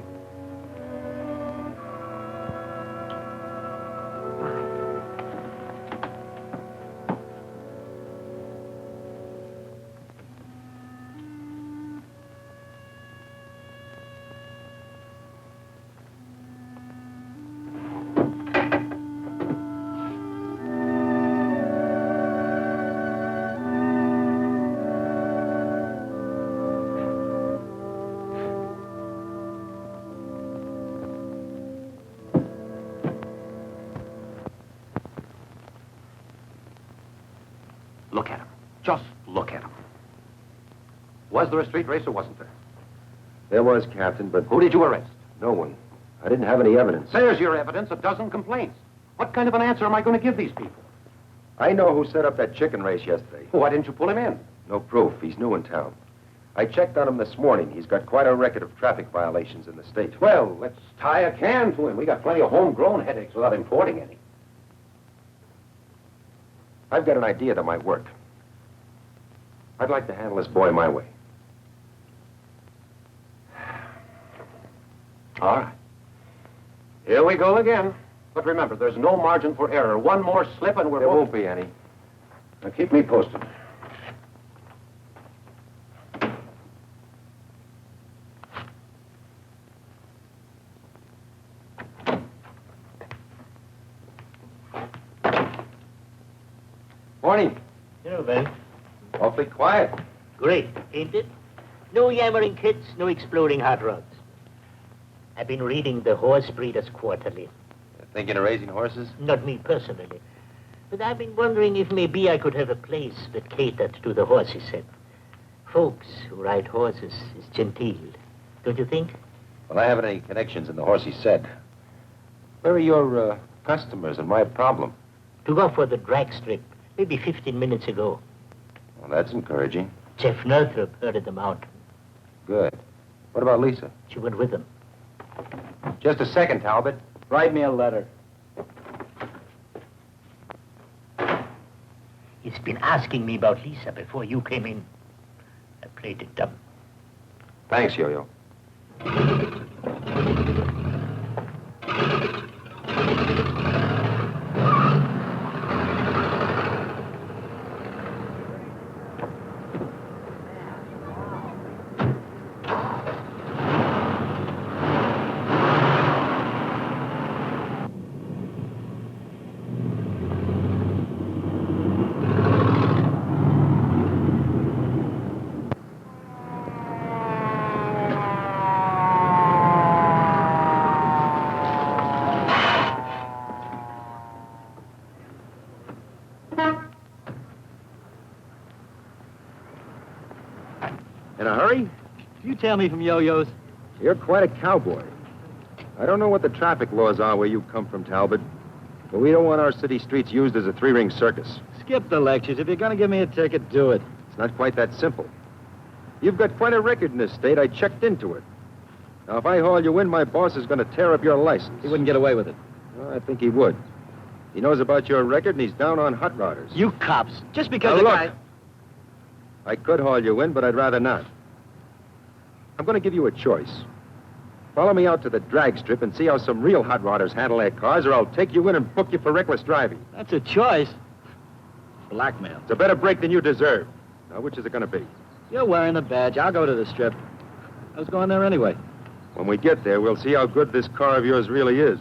Look at him. Just look at him. Was there a street race or wasn't there?
There was, Captain, but...
Who did you arrest?
No one. I didn't have any evidence.
There's your evidence, a dozen complaints. What kind of an answer am I going to give these people?
I know who set up that chicken race yesterday.
Why didn't you pull him in?
No proof. He's new in town. I checked on him this morning. He's got quite a record of traffic violations in the state.
Well, let's tie a can to him. We got plenty of homegrown headaches without importing any.
I've got an idea that might work. I'd like to handle this boy my way.
All right. Here we go again. But remember, there's no margin for error. One more slip and we're
There
both...
won't be any.
Now, keep me posted.
Morning.
Hello, Ben.
Awfully quiet.
Great, ain't it? No yammering kids, no exploding hot rods. I've been reading the Horse Breeders Quarterly.
Thinking of raising horses?
Not me personally. But I've been wondering if maybe I could have a place that catered to the horses set. Folks who ride horses is genteel, don't you think?
Well, I haven't any connections in the horsey set. Where are your customers and my problem?
To go for the drag strip, maybe 15 minutes ago.
Well, that's encouraging.
Jeff Northrop herded them out.
Good. What about Lisa?
She went with them.
Just a second, Talbot.
Write me a letter.
He's been asking me about Lisa before you came in. I played it dumb.
Thanks, Yo-Yo.
In a hurry? You tell me from Yo-Yo's.
You're quite a cowboy. I don't know what the traffic laws are where you come from, Talbot, but we don't want our city streets used as a three-ring circus.
Skip the lectures. If you're going to give me a ticket, do it.
It's not quite that simple. You've got quite a record in this state. I checked into it. Now, if I haul you in, my boss is going to tear up your license.
He wouldn't get away with it.
Well, I think he would. He knows about your record, and he's down on hot rodders.
You cops. Just because
Now,
a
look.
guy...
I could haul you in, but I'd rather not. I'm going to give you a choice. Follow me out to the drag strip and see how some real hot rodders handle their cars, or I'll take you in and book you for reckless driving.
That's a choice. Blackmail.
It's a better break than you deserve. Now, which is it going to be?
You're wearing the badge. I'll go to the strip. I was going there anyway.
When we get there, we'll see how good this car of yours really is.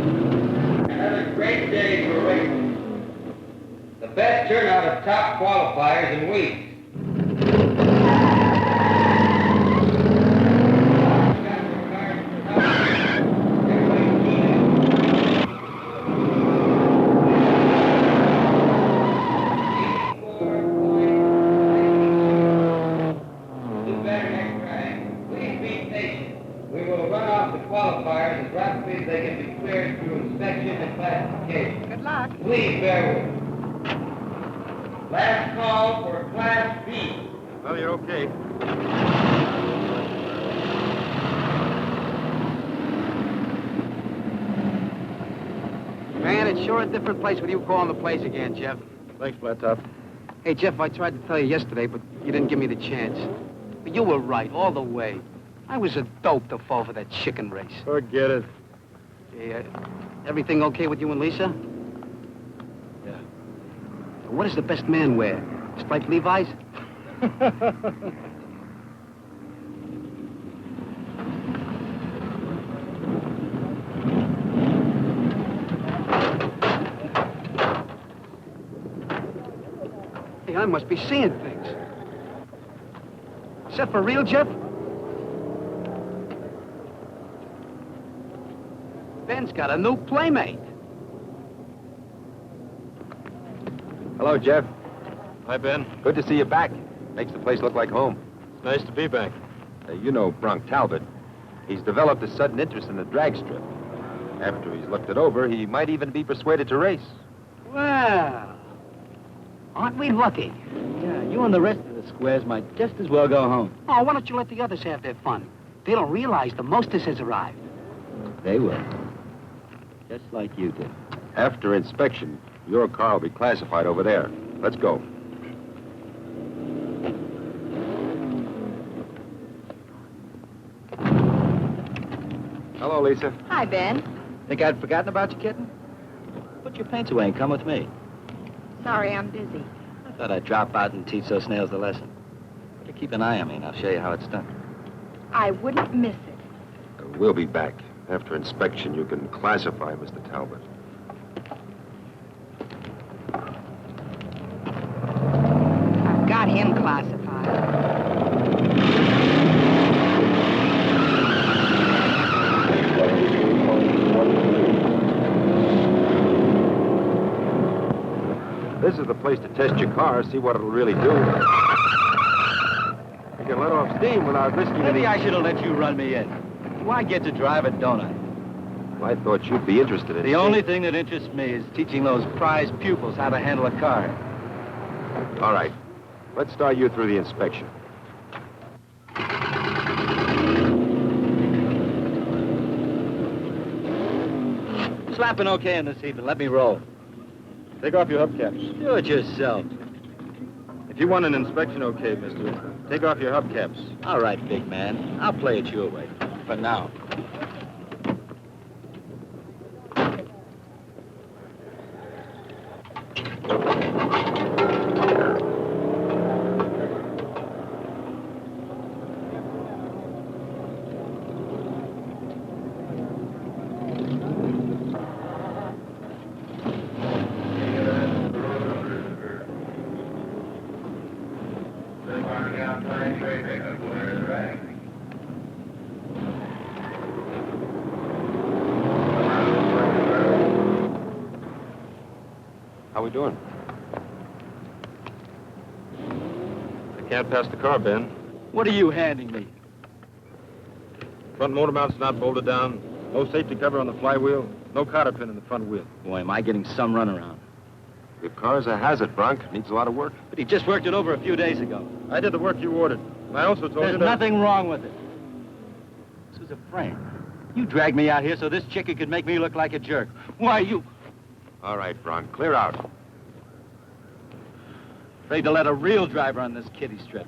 Another great day for racing. The best turnout of top qualifiers in weeks. Do better next time. Please be patient. We will run off the qualifiers as rapidly as they can be cleared through inspection and classification.
Good luck.
Please bear with us. Last call for Class B.
Well, you're okay.
Man, it's sure a different place with you calling the place again, Jeff.
Thanks, Flat Top.
Hey, Jeff, I tried to tell you yesterday, but you didn't give me the chance. But you were right, all the way. I was a dope to fall for that chicken race.
Forget it.
Hey, everything okay with you and Lisa?
Yeah.
What does the best man wear? Striped Levi's? Hey, I must be seeing things. Is that for real, Jeff? Ben's got a new playmate.
Hello, Jeff.
Hi, Ben.
Good to see you back. Makes the place look like home.
It's nice to be back.
You know Bronk Talbot. He's developed a sudden interest in the drag strip. After he's looked it over, he might even be persuaded to race.
Well, aren't we lucky? Yeah, you and the rest of the squares might just as well go home.
Oh, why don't you let the others have their fun?
They don't realize the mostess has arrived.
They will. Just like you did. After inspection, your car will be classified over there. Let's go. Hello, Lisa.
Hi, Ben.
Think I'd forgotten about you, kitten? Put your paints away and come with me.
Sorry, I'm busy.
I thought I'd drop out and teach those snails the lesson. Better keep an eye on me, and I'll show you how it's done.
I wouldn't miss it.
We'll be back. After inspection, you can classify Mr. Talbot.
I've got him classified.
This is the place to test your car, see what it'll really do. You can let off steam without risking any...
Maybe I should have let you run me in. Do I get to drive it, don't I?
Well, I thought you'd be interested in
The only thing that interests me is teaching those prize pupils how to handle a car.
All right. Let's start you through the inspection.
Slapping okay in this evening. Let me roll.
Take off your hubcaps.
Do it yourself.
If you want an inspection okay, mister, take off your hubcaps.
All right, big man. I'll play it your way. For now.
How we doing?
I can't pass the car, Ben.
What are you handing me?
Front motor mount's not bolted down. No safety cover on the flywheel. No cotter pin in the front wheel.
Boy, am I getting some runaround.
Your car's a hazard, Bronk. Needs a lot of work.
But he just worked it over a few days ago.
I did the work you ordered. And I also told
There's
you that...
nothing wrong with it. This was a prank. You dragged me out here so this chicken could make me look like a jerk. Why, you...
All right, Bronk. Clear out.
Afraid to let a real driver on this kiddie strip.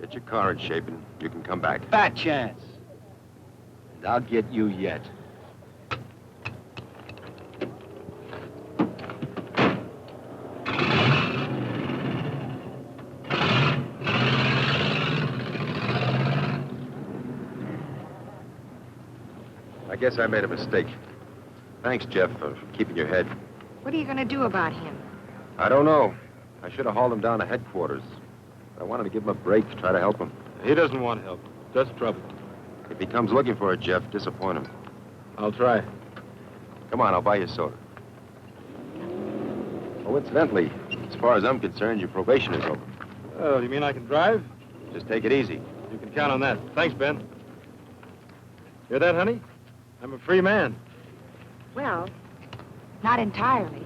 Get your car in shape and you can come back.
Fat chance. And I'll get you yet.
I guess I made a mistake. Thanks, Jeff, for keeping your head.
What are you going to do about him?
I don't know. I should have hauled him down to headquarters. But I wanted to give him a break to try to help him.
He doesn't want help. Just trouble.
If he comes looking for it, Jeff, disappoint him.
I'll try.
Come on, I'll buy you a soda. Oh, incidentally, as far as I'm concerned, your probation is over.
Oh, you mean I can drive?
Just take it easy.
You can count on that. Thanks, Ben. Hear that, honey? I'm a free man.
Well, not entirely.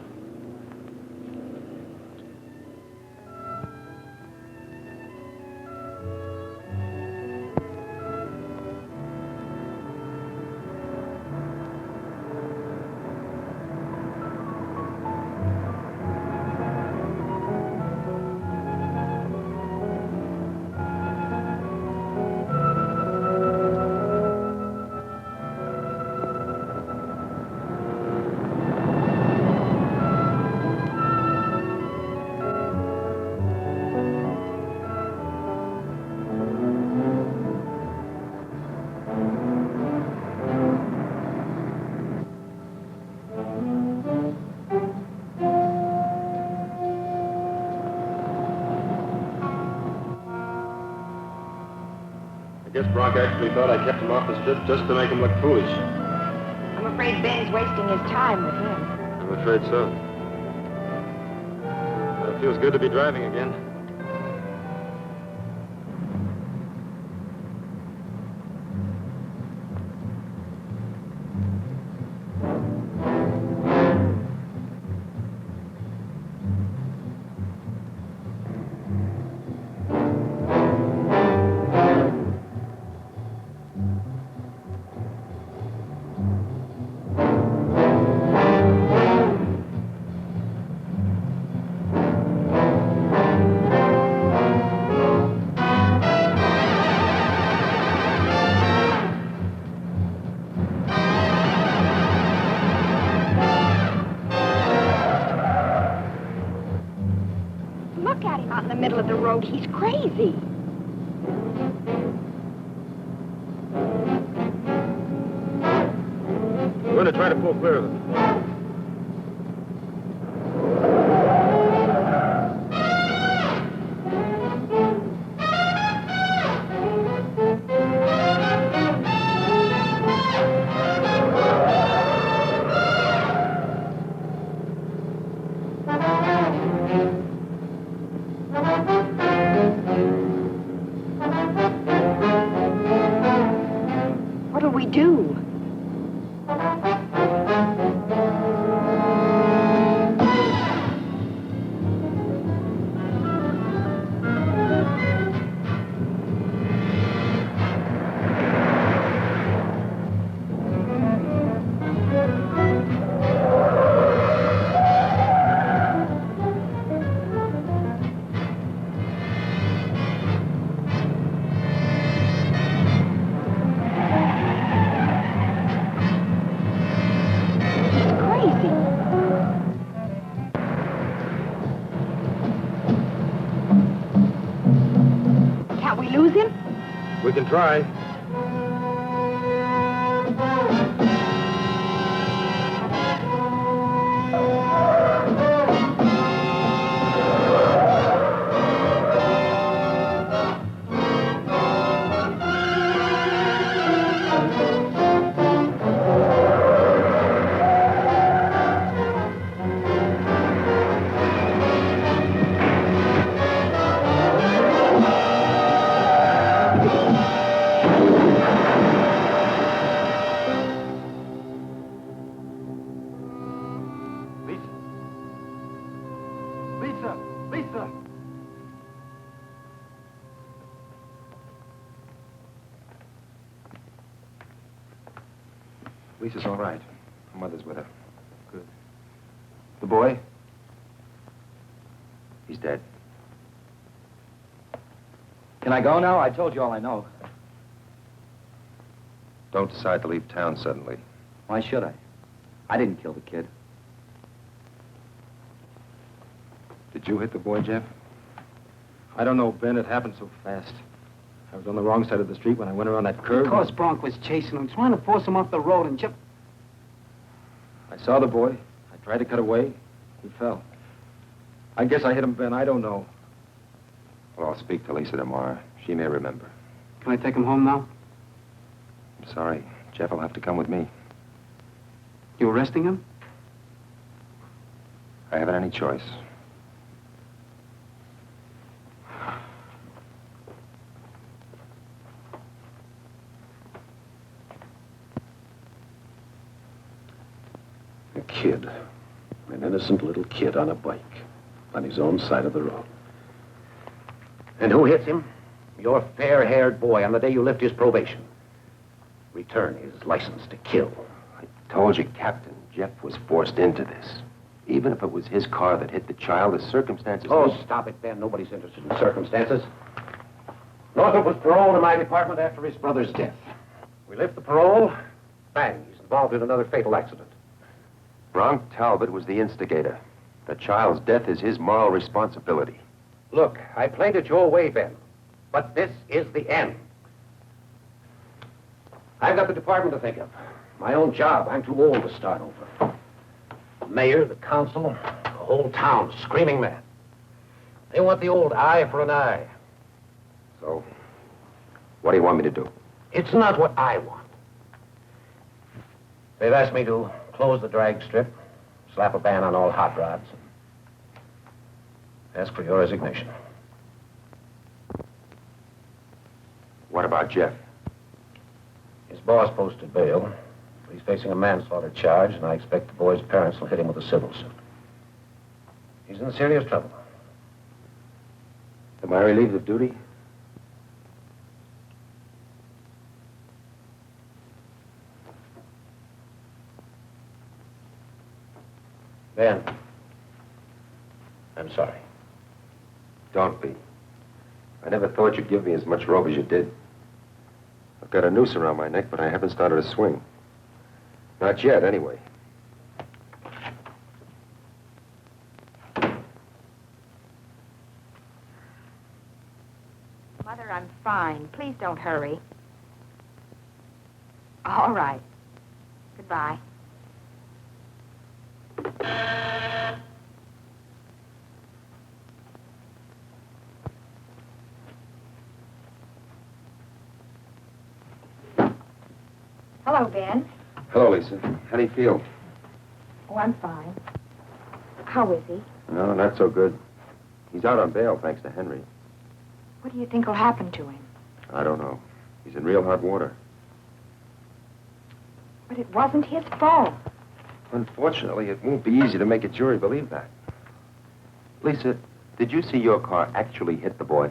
I guess Bronk actually thought I kept him off the strip just to make him look foolish.
I'm afraid Ben's wasting his time with him.
I'm afraid so. It feels good to be driving again.
middle of the road. He's crazy.
We're going to try to pull clear of them.
What'll we do? Can't we lose him?
We can try.
Lisa!
Lisa's all right. Her mother's with her. Good. The boy? He's dead.
Can I go now? I told you all I know.
Don't decide to leave town suddenly.
Why should I? I didn't kill the kid.
Did you hit the boy, Jeff?
I don't know, Ben. It happened so fast. I was on the wrong side of the street when I went around that curve.
Because Bronk was chasing him, trying to force him off the road, and Jeff...
I saw the boy. I tried to cut away. He fell. I guess I hit him, Ben. I don't know.
Well, I'll speak to Lisa tomorrow. She may remember.
Can I take him home now?
I'm sorry. Jeff will have to come with me.
You arresting him?
I haven't any choice.
A kid. An innocent little kid on a bike. On his own side of the road. And who hits him? Your fair-haired boy on the day you lift his probation. Return his license to kill.
I told you, Captain, Jeff was forced into this. Even if it was his car that hit the child, the circumstances...
Oh, stop it, Ben. Nobody's interested in circumstances. Northrop was paroled in my department after his brother's death. We lift the parole. Bang, he's involved in another fatal accident.
Bronk Talbot was the instigator. The child's death is his moral responsibility.
Look, I played it your way, Ben. But this is the end. I've got the department to think of. My own job. I'm too old to start over. The mayor, the council, the whole town screaming mad. They want the old eye for an eye.
So, what do you want me to do?
It's not what I want. They've asked me to close the drag strip, slap a ban on all hot rods, and ask for your resignation.
What about Jeff?
His boss posted bail. He's facing a manslaughter charge, and I expect the boy's parents will hit him with a civil suit. He's in serious trouble.
Am I relieved of duty?
Ben, I'm sorry.
Don't be. I never thought you'd give me as much rope as you did. I've got a noose around my neck, but I haven't started to swing. Not yet, anyway.
fine. Please don't hurry. All right. Goodbye. Hello, Ben.
Hello, Lisa. How do you feel?
Oh, I'm fine. How is he?
No, not so good. He's out on bail, thanks to Henry.
What do you think will happen to him?
I don't know. He's in real hot water.
But it wasn't his fault.
Unfortunately, it won't be easy to make a jury believe that. Lisa, did you see your car actually hit the boy?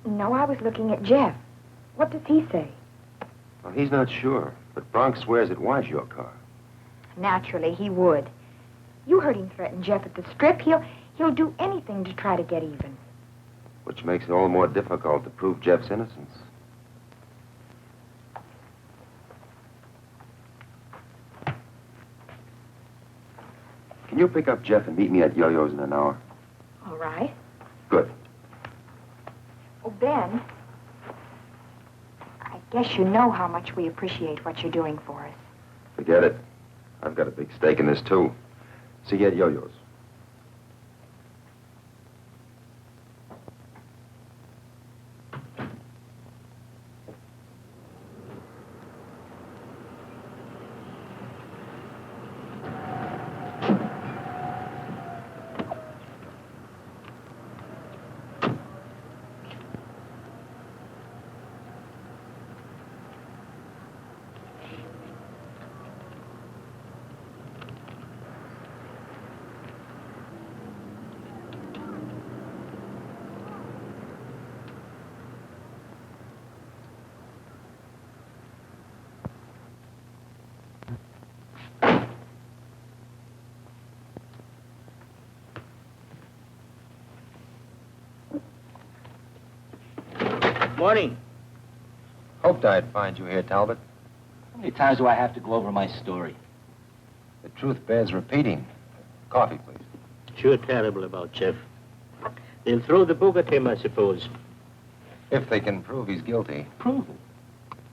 No, I was looking at Jeff. What does he say?
Well, he's not sure, but Bronx swears it was your car.
Naturally, he would. You heard him threaten Jeff at the strip. He'll do anything to try to get even.
Which makes it all the more difficult to prove Jeff's innocence. Can you pick up Jeff and meet me at Yo-Yo's in an hour?
All right.
Good.
Oh, Ben, I guess you know how much we appreciate what you're doing for us.
Forget it. I've got a big stake in this, too. See you at Yo-Yo's.
Morning.
Hoped I'd find you here, Talbot.
How many times do I have to go over my story?
The truth bears repeating. Coffee, please.
Sure terrible about Jeff. They'll throw the book at him, I suppose.
If they can prove he's guilty.
Prove it.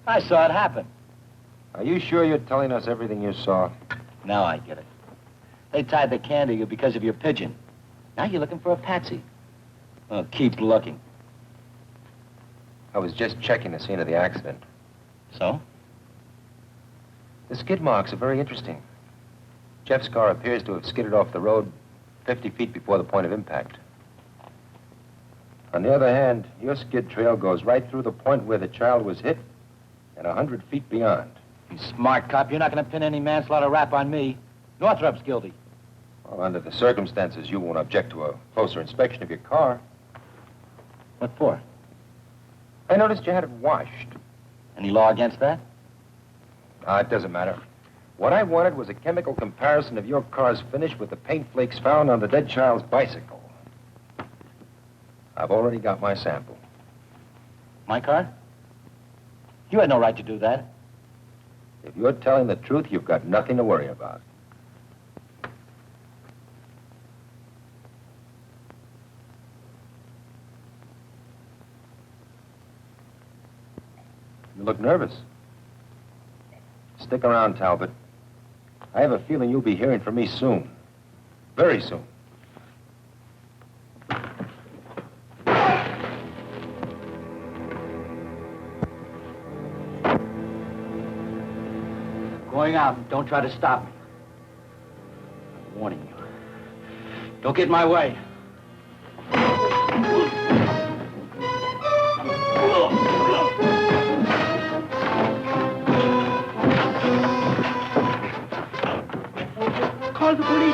I saw it happen.
Are you sure you're telling us everything you saw?
Now I get it. They tied the can to you because of your pigeon. Now you're looking for a patsy. Oh, keep looking.
I was just checking the scene of the accident.
So?
The skid marks are very interesting. Jeff's car appears to have skidded off the road 50 feet before the point of impact. On the other hand, your skid trail goes right through the point where the child was hit and 100 feet beyond.
You smart cop, you're not going to pin any manslaughter rap on me. Northrup's guilty.
Well, under the circumstances, you won't object to a closer inspection of your car.
What for?
I noticed you had it washed.
Any law against that?
It doesn't matter. What I wanted was a chemical comparison of your car's finish with the paint flakes found on the dead child's bicycle. I've already got my sample.
My car? You had no right to do that.
If you're telling the truth, you've got nothing to worry about. You look nervous. Stick around, Talbot. I have a feeling you'll be hearing from me soon. Very soon.
Going out. Don't try to stop me. I'm warning you. Don't get in my way.
Call the police.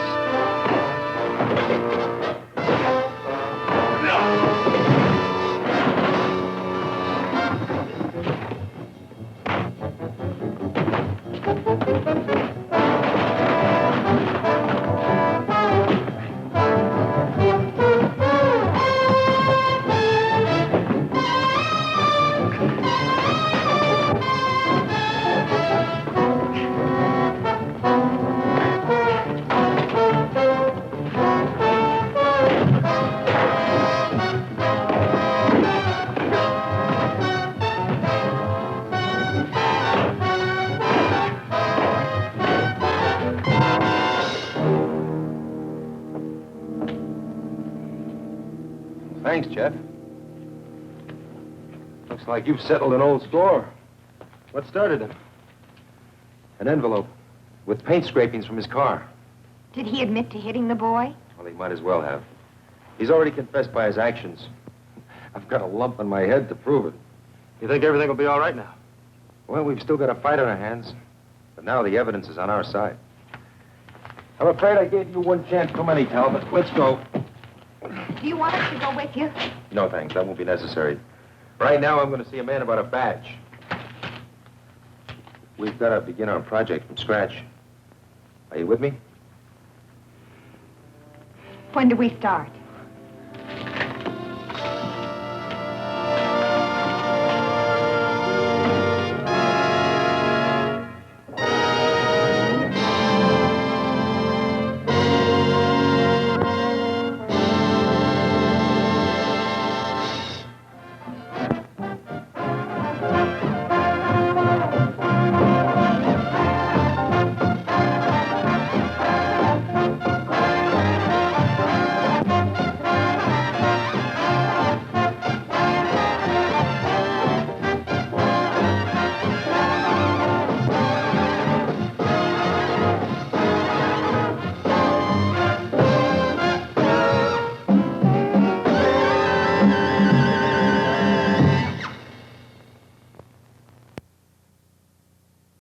Thanks, Jeff. Looks like you've settled an old score.
What started him?
An envelope with paint scrapings from his car.
Did he admit to hitting the boy?
Well, he might as well have. He's already confessed by his actions. I've got a lump on my head to prove it.
You think everything will be all right now?
Well, we've still got a fight on our hands, but now the evidence is on our side. I'm afraid I gave you one chance too many, Talbot. Let's go.
Do you want us to go with you?
No, thanks. That won't be necessary. Right now, I'm going to see a man about a badge. We've got to begin our project from scratch. Are you with me?
When do we start?